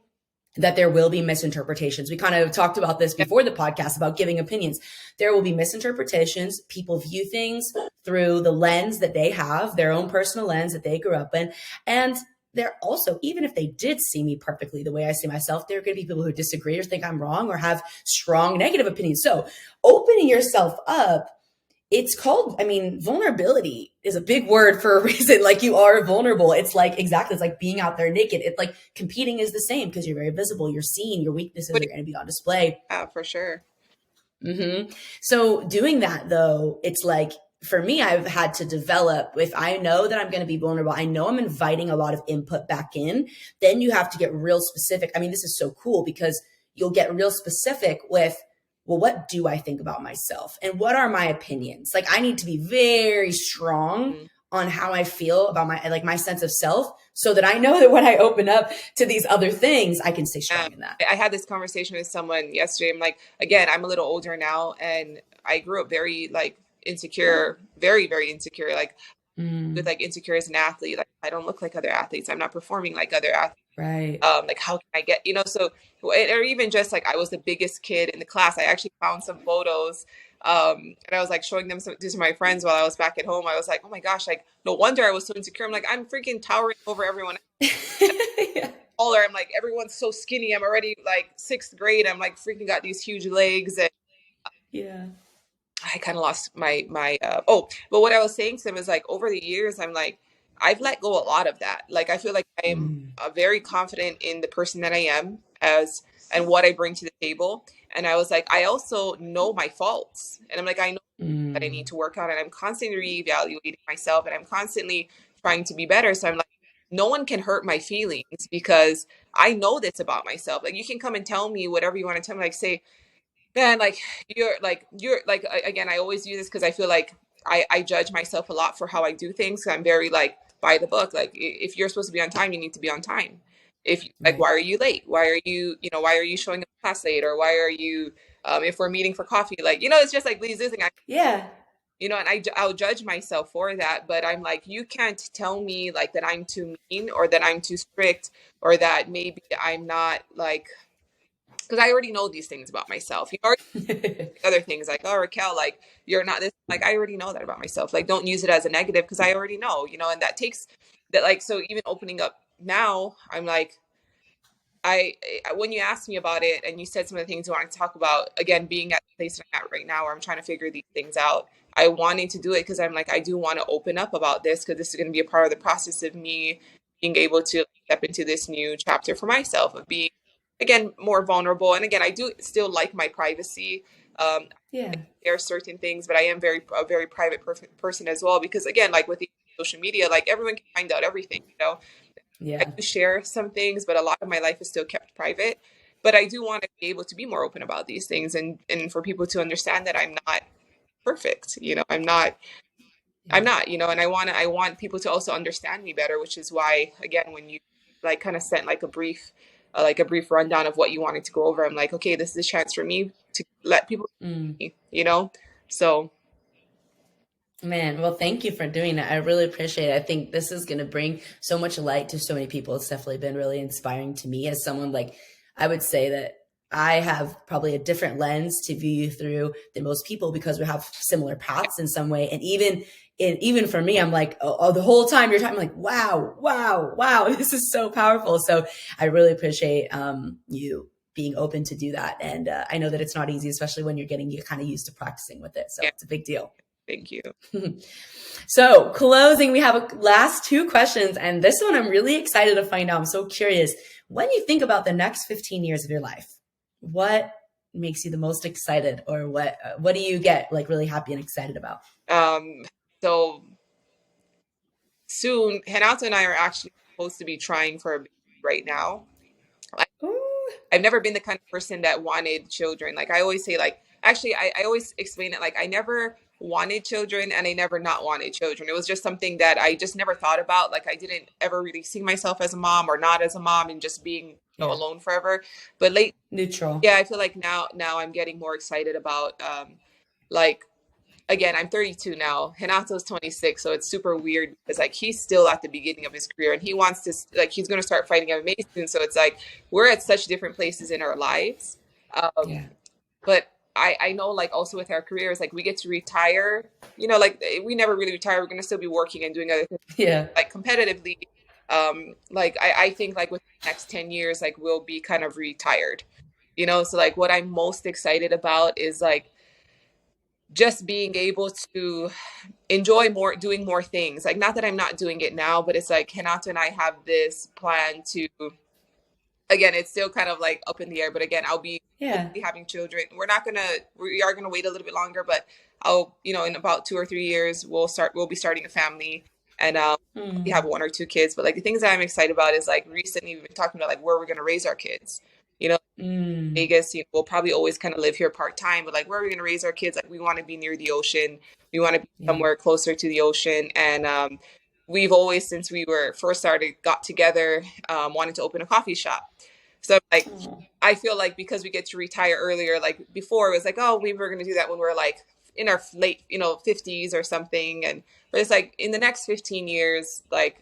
that there will be misinterpretations. We kind of talked about this before the podcast about giving opinions. There will be misinterpretations. People view things through the lens that they have, their own personal lens that they grew up in. And they're also, even if they did see me perfectly the way I see myself, there are going to be people who disagree or think I'm wrong or have strong negative opinions. So opening yourself up, it's called, I mean, vulnerability is a big word for a reason. Like, you are vulnerable. It's like, exactly. It's like being out there naked. It's like competing is the same because you're very visible. You're seen. Your weaknesses are going to be on display. Yeah, for sure. Mm-hmm. So doing that though, it's like, for me, I've had to develop, if I know that I'm going to be vulnerable, I know I'm inviting a lot of input back in, then you have to get real specific. I mean, this is so cool because you'll get real specific with, well, what do I think about myself? And what are my opinions? Like, I need to be very strong on how I feel about my sense of self, so that I know that when I open up to these other things, I can stay strong in that. I had this conversation with someone yesterday. I'm like, again, I'm a little older now, and I grew up very like insecure, very, very insecure, like with like insecure as an athlete. Like, I don't look like other athletes. I'm not performing like other athletes. Right. Like, how can I get, so, or even just like, I was the biggest kid in the class. I actually found some photos, and I was like showing them to my friends while I was back at home. I was like, oh my gosh, like, no wonder I was so insecure. I'm like, I'm freaking towering over everyone. Yeah. Taller. I'm like, everyone's so skinny. I'm already like 6th grade. I'm like freaking got these huge legs. And yeah, I kind of lost my but what I was saying to them is like, over the years, I'm like, I've let go a lot of that. Like, I feel like I'm very confident in the person that I am and what I bring to the table. And I was like, I also know my faults. And I'm like, I know that I need to work on, and I'm constantly reevaluating myself, and I'm constantly trying to be better. So I'm like, no one can hurt my feelings because I know this about myself. Like, you can come and tell me whatever you want to tell me, like, say, man, like, you're like, again, I always do this because I feel like I judge myself a lot for how I do things. I'm very like by the book. Like, if you're supposed to be on time, you need to be on time. If like, why are you late? Why are you, why are you showing up class late? Or why are you, if we're meeting for coffee, like, it's just like these things. Yeah. And I'll judge myself for that, but I'm like, you can't tell me like that I'm too mean or that I'm too strict or that maybe I'm not like, because I already know these things about myself. Other things like, oh, Raquel, like, you're not this. Like, I already know that about myself. Like, don't use it as a negative because I already know, and that takes that. Like, so even opening up now, I'm like, when you asked me about it and you said some of the things you wanted to talk about, again, being at the place I'm at right now where I'm trying to figure these things out, I wanted to do it because I'm like, I do want to open up about this because this is going to be a part of the process of me being able to step into this new chapter for myself of being, again, more vulnerable. And again, I do still like my privacy. There are certain things, but I am a very private person as well, because again, like with the social media, like everyone can find out everything, Yeah. I do share some things, but a lot of my life is still kept private. But I do want to be able to be more open about these things and for people to understand that I'm not perfect. I'm not, and I want people to also understand me better, which is why, again, when you like kind of sent like a brief rundown of what you wanted to go over, I'm like, okay, this is a chance for me to let people, so. Man, well, thank you for doing that. I really appreciate it. I think this is going to bring so much light to so many people. It's definitely been really inspiring to me as someone, like, I would say that I have probably a different lens to view you through than most people because we have similar paths in some way. And even for me, I'm like, oh, the whole time you're talking, I'm like, wow, this is so powerful. So I really appreciate you being open to do that. And I know that it's not easy, especially when you're getting kind of used to practicing with it. So it's a big deal. Thank you. So, closing, we have a last two questions, and this one I'm really excited to find out. I'm so curious. When you think about the next 15 years of your life, what makes you the most excited, or what do you get like really happy and excited about? So soon, Renato and I are actually supposed to be trying for a baby right now. Ooh, I've never been the kind of person that wanted children. Like I always say, like actually, I always explain it like I never wanted children and I never not wanted children. It was just something that I just never thought about. Like I didn't ever really see myself as a mom or not as a mom and just being, yeah, alone forever. But late, neutral. yeah, I feel like now I'm getting more excited about like again, I'm 32 now. Renato's 26, so it's super weird because like he's still at the beginning of his career and he wants to like he's going to start fighting MMA soon. So it's like we're at such different places in our lives. Yeah, But I know like also with our careers, like we get to retire. Like we never really retire. We're going to still be working and doing other things yeah, like competitively. Like I think like within the next 10 years, like we'll be kind of retired. So like what I'm most excited about is like just being able to enjoy more doing more things, like not that I'm not doing it now, but it's like Renato and I have this plan to, again, it's still kind of like up in the air, but again, I'll be yeah. hopefully having children. We are gonna wait a little bit longer, but I'll in about 2 or 3 years we'll be starting a family, and we have Mm, one or two kids. But like the things that I'm excited about is like recently we've been talking about like where we're gonna raise our kids. you know mm, Vegas, we'll probably always kind of live here part time, but like where are we going to raise our kids? Like we want to be near the ocean. We want to be yeah. somewhere closer to the ocean. And we've always, since we were first started, got together, wanted to open a coffee shop. So like, Oh, I feel like because we get to retire earlier, like before it was like, oh, we were going to do that when we're like in our late, 50s or something. But it's like in the next 15 years, like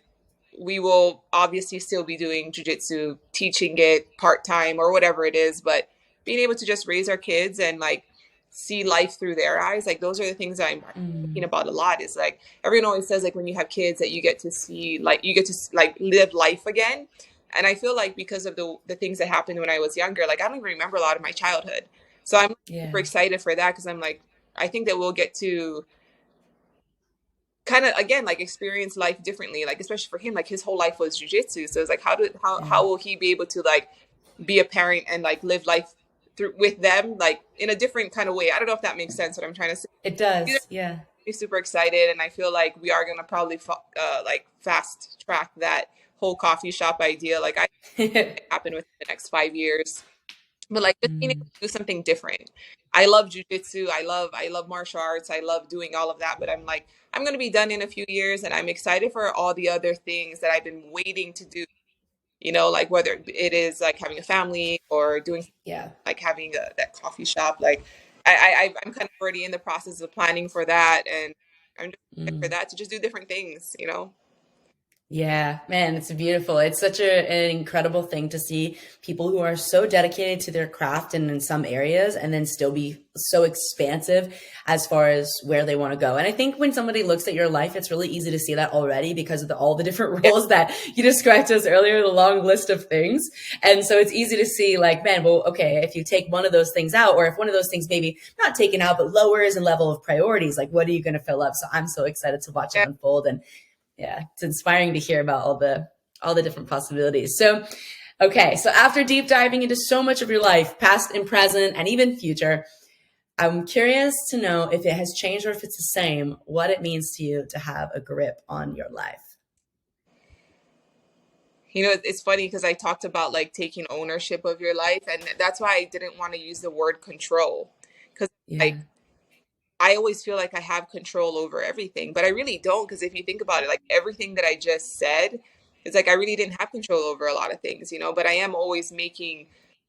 we will obviously still be doing jujitsu, teaching it part time or whatever it is, but being able to just raise our kids and like see life through their eyes, like those are the things that I'm thinking mm, about a lot. Is like everyone always says like when you have kids that you get to see like you get to like live life again. And I feel like because of the things that happened when I was younger, like I don't even remember a lot of my childhood. So I'm super yeah, excited for that because I'm like I think that we'll get to kind of again like experience life differently, like especially for him, like his whole life was jujitsu. So it's like how yeah. will he be able to like be a parent and like live life through with them like in a different kind of way. I don't know if that makes sense what I'm trying to say. It Either does. Yeah. way, super excited, and I feel like we are gonna probably like fast track that whole coffee shop idea. Like I it happen within the next 5 years, but like just being able Mm, to do something different. I love jujitsu. I love martial arts. I love doing all of that. But I'm like, I'm gonna be done in a few years, and I'm excited for all the other things that I've been waiting to do. Like whether it is like having a family or doing yeah. like having that coffee shop. Like I'm kind of already in the process of planning for that, and I'm just excited for Mm. that to just do different things. Yeah, man, it's beautiful. It's such an incredible thing to see people who are so dedicated to their craft and in some areas and then still be so expansive as far as where they want to go. And I think when somebody looks at your life, it's really easy to see that already because of all the different Yeah, roles that you described to us earlier, the long list of things. And so it's easy to see like, man, well, okay, if you take one of those things out, or if one of those things maybe not taken out, but lowers in level of priorities, like what are you going to fill up? So I'm so excited to watch it yeah. unfold. And yeah, it's inspiring to hear about all the different possibilities. So, okay, so after deep diving into so much of your life, past and present, and even future, I'm curious to know if it has changed or if it's the same, what it means to you to have a grip on your life. It's funny because I talked about like taking ownership of your life, and that's why I didn't want to use the word control. Because Yeah, like I always feel like I have control over everything, but I really don't. Because if you think about it, like everything that I just said, it's like I really didn't have control over a lot of things. But I am always making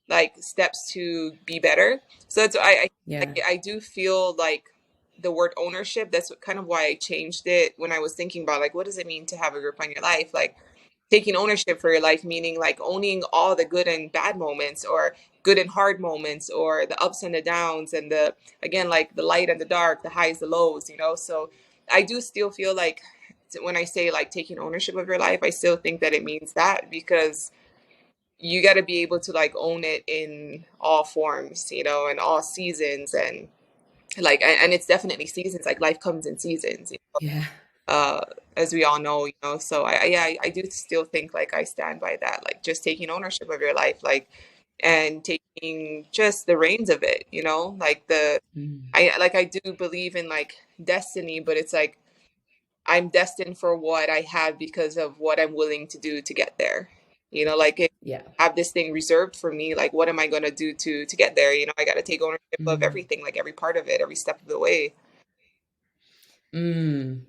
like steps to be better. So that's why yeah, I do feel like the word ownership. That's kind of why I changed it when I was thinking about like what does it mean to have a grip on your life, like taking ownership for your life, meaning like owning all the good and bad moments or good and hard moments or the ups and the downs and the again like the light and the dark, the highs, the lows. So I do still feel like when I say like taking ownership of your life, I still think that it means that because you got to be able to like own it in all forms, in all seasons. And like, and it's definitely seasons, like life comes in seasons, Yeah. uh, as we all know, so I do still think like I stand by that, like just taking ownership of your life, like, and taking just the reins of it, like Mm. I do believe in like destiny, but it's like I'm destined for what I have because of what I'm willing to do to get there. Like if Yeah. I have this thing reserved for me, like what am I going to do to get there? I got to take ownership of Mm. everything, like every part of it, every step of the way.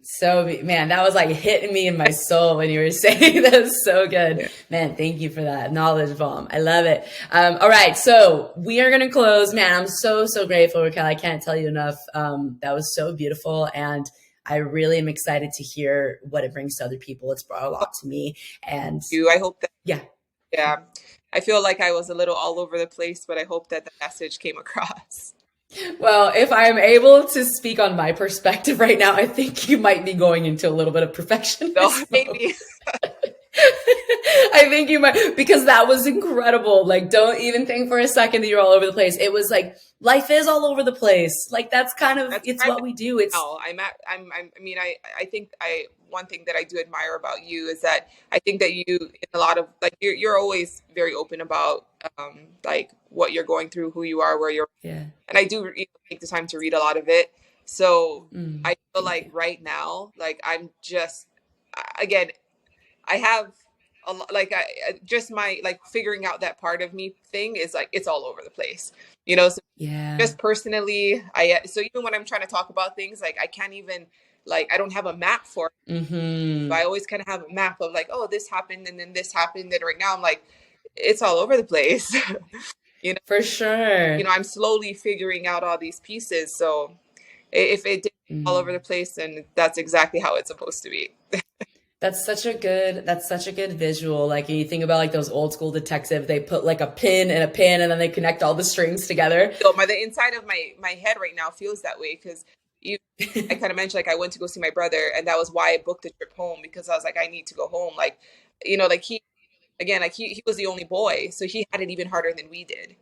So, man, that was like hitting me in my soul when you were saying that. Was so good. Yeah. Man, thank you for that knowledge bomb. I love it. All right. So we are going to close. Man, I'm so, so grateful, Raquel. I can't tell you enough. That was so beautiful. And I really am excited to hear what it brings to other people. It's brought a lot to me. And I hope that, yeah. yeah, I feel like I was a little all over the place, but I hope that the message came across. Well, if I'm able to speak on my perspective right now, I think you might be going into a little bit of perfectionism. So maybe. I think you might, because that was incredible. Like, don't even think for a second that you're all over the place. It was like, life is all over the place. Like, that's kind of, That's it's where I'm what we do. It's, now. I mean, I think one thing that I do admire about you is that I think that you, in a lot of, like, you're always very open about, like what you're going through, who you are, where you're, yeah. and I do take the time to read a lot of it. So I feel Thank like you. right now, like I'm just, again, I have a lot, like just my like figuring out that part of me thing is like it's all over the place, So Yeah. just personally, so even when I'm trying to talk about things, like I can't even, like I don't have a map for it. Mm-hmm. I always kind of have a map of like, oh, this happened and then this happened, and right now I'm like, it's all over the place. you know, For sure. I'm slowly figuring out all these pieces. So if it did all over the Mm. place, then that's exactly how it's supposed to be. That's such a good visual. Like you think about like those old school detectives, they put like a pin and a pin and then they connect all the strings together. So the inside of my head right now feels that way because you I kind of mentioned like I went to go see my brother, and that was why I booked the trip home, because I was like I need to go home, like like he, again, like he was the only boy, so he had it even harder than we did,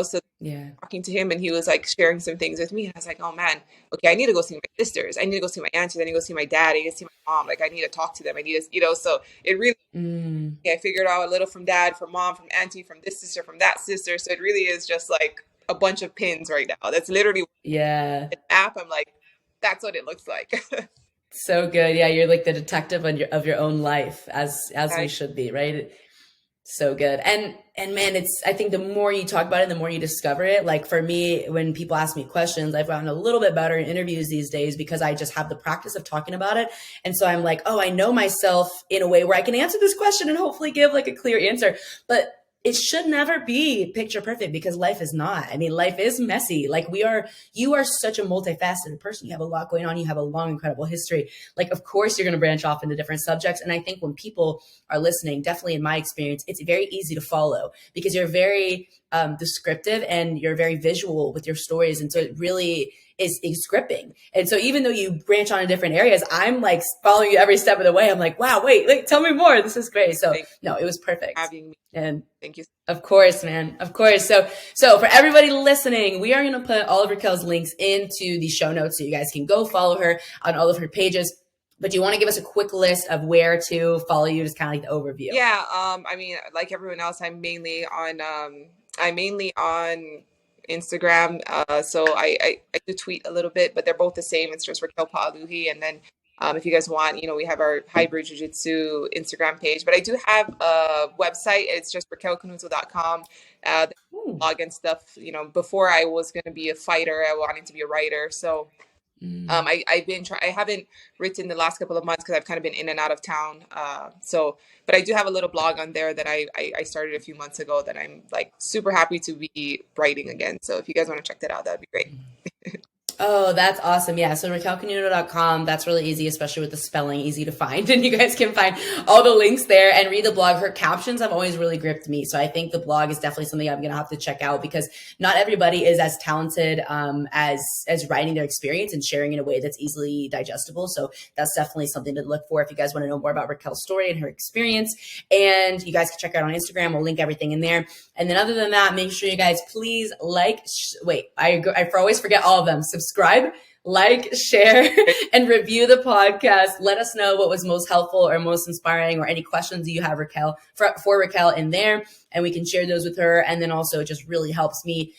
so Yeah. talking to him, and he was like sharing some things with me, and I was like, oh man, okay, I need to go see my sisters, I need to go see my aunties, I need to go see my dad, I need to see my mom, like I need to talk to them, I need to, so it really, Mm. I figured out a little from dad, from mom, from auntie, from this sister, from that sister. So it really is just like a bunch of pins right now. That's literally Yeah. an app. I'm like, that's what it looks like. So good. Yeah, you're like the detective of your own life, as we I, should be, right? So good. And man, it's I think the more you talk about it, the more you discover it. Like for me, when people ask me questions, I've gotten a little bit better in interviews these days because I just have the practice of talking about it. And so I'm like, oh, I know myself in a way where I can answer this question and hopefully give like a clear answer. But it should never be picture perfect because life is not. I mean, life is messy. Like you are such a multifaceted person. You have a lot going on. You have a long, incredible history. Like, of course, you're going to branch off into different subjects. And I think when people are listening, definitely in my experience, it's very easy to follow because you're very descriptive and you're very visual with your stories. And so it really is gripping. And so even though you branch on in different areas, I'm like following you every step of the way. I'm like, wow, wait, tell me more. This is great. So thank no, it was you for perfect. having me. And Thank you. of course, man. Of course. So for everybody listening, we are going to put all of Raquel's links into the show notes so you guys can go follow her on all of her pages. But do you want to give us a quick list of where to follow you, just kind of like the overview? Yeah. I mean, like everyone else, I'm mainly on Instagram. So I do tweet a little bit, but they're both the same. It's just Raquel Paaluhi. And then if you guys want, we have our Hybrid Jiu-Jitsu Instagram page. But I do have a website. It's just raquelcanuto.com. The blog and stuff. Before I was going to be a fighter, I wanted to be a writer. So I've been I haven't written the last couple of months because I've kind of been in and out of town. But I do have a little blog on there that I started a few months ago that I'm like super happy to be writing again. So if you guys want to check that out, that'd be great. Oh, that's awesome. Yeah. So RaquelCanuto.com. That's really easy, especially with the spelling, easy to find. And you guys can find all the links there and read the blog. Her captions have always really gripped me. So I think the blog is definitely something I'm going to have to check out because not everybody is as talented as writing their experience and sharing in a way that's easily digestible. So that's definitely something to look for if you guys want to know more about Raquel's story and her experience. And you guys can check her out on Instagram. We'll link everything in there. And then other than that, make sure you guys please I always forget all of them. Subscribe subscribe, like, share, and review the podcast. Let us know what was most helpful or most inspiring, or any questions you have, Raquel, for Raquel in there, and we can share those with her. And then also it just really helps me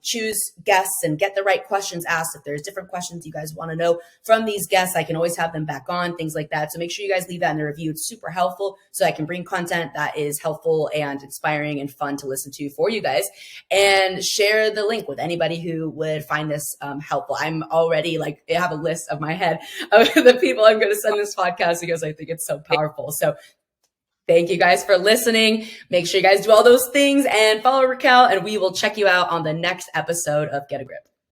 choose guests and get the right questions asked. If there's different questions you guys want to know from these guests, I can always have them back on, things like that. So make sure you guys leave that in the review. It's super helpful, so I can bring content that is helpful and inspiring and fun to listen to for you guys. And share the link with anybody who would find this helpful. I'm already like, I have a list of my head of the people I'm going to send this podcast, because I think it's so powerful. So thank you guys for listening. Make sure you guys do all those things and follow Raquel, and we will check you out on the next episode of Get a Grip.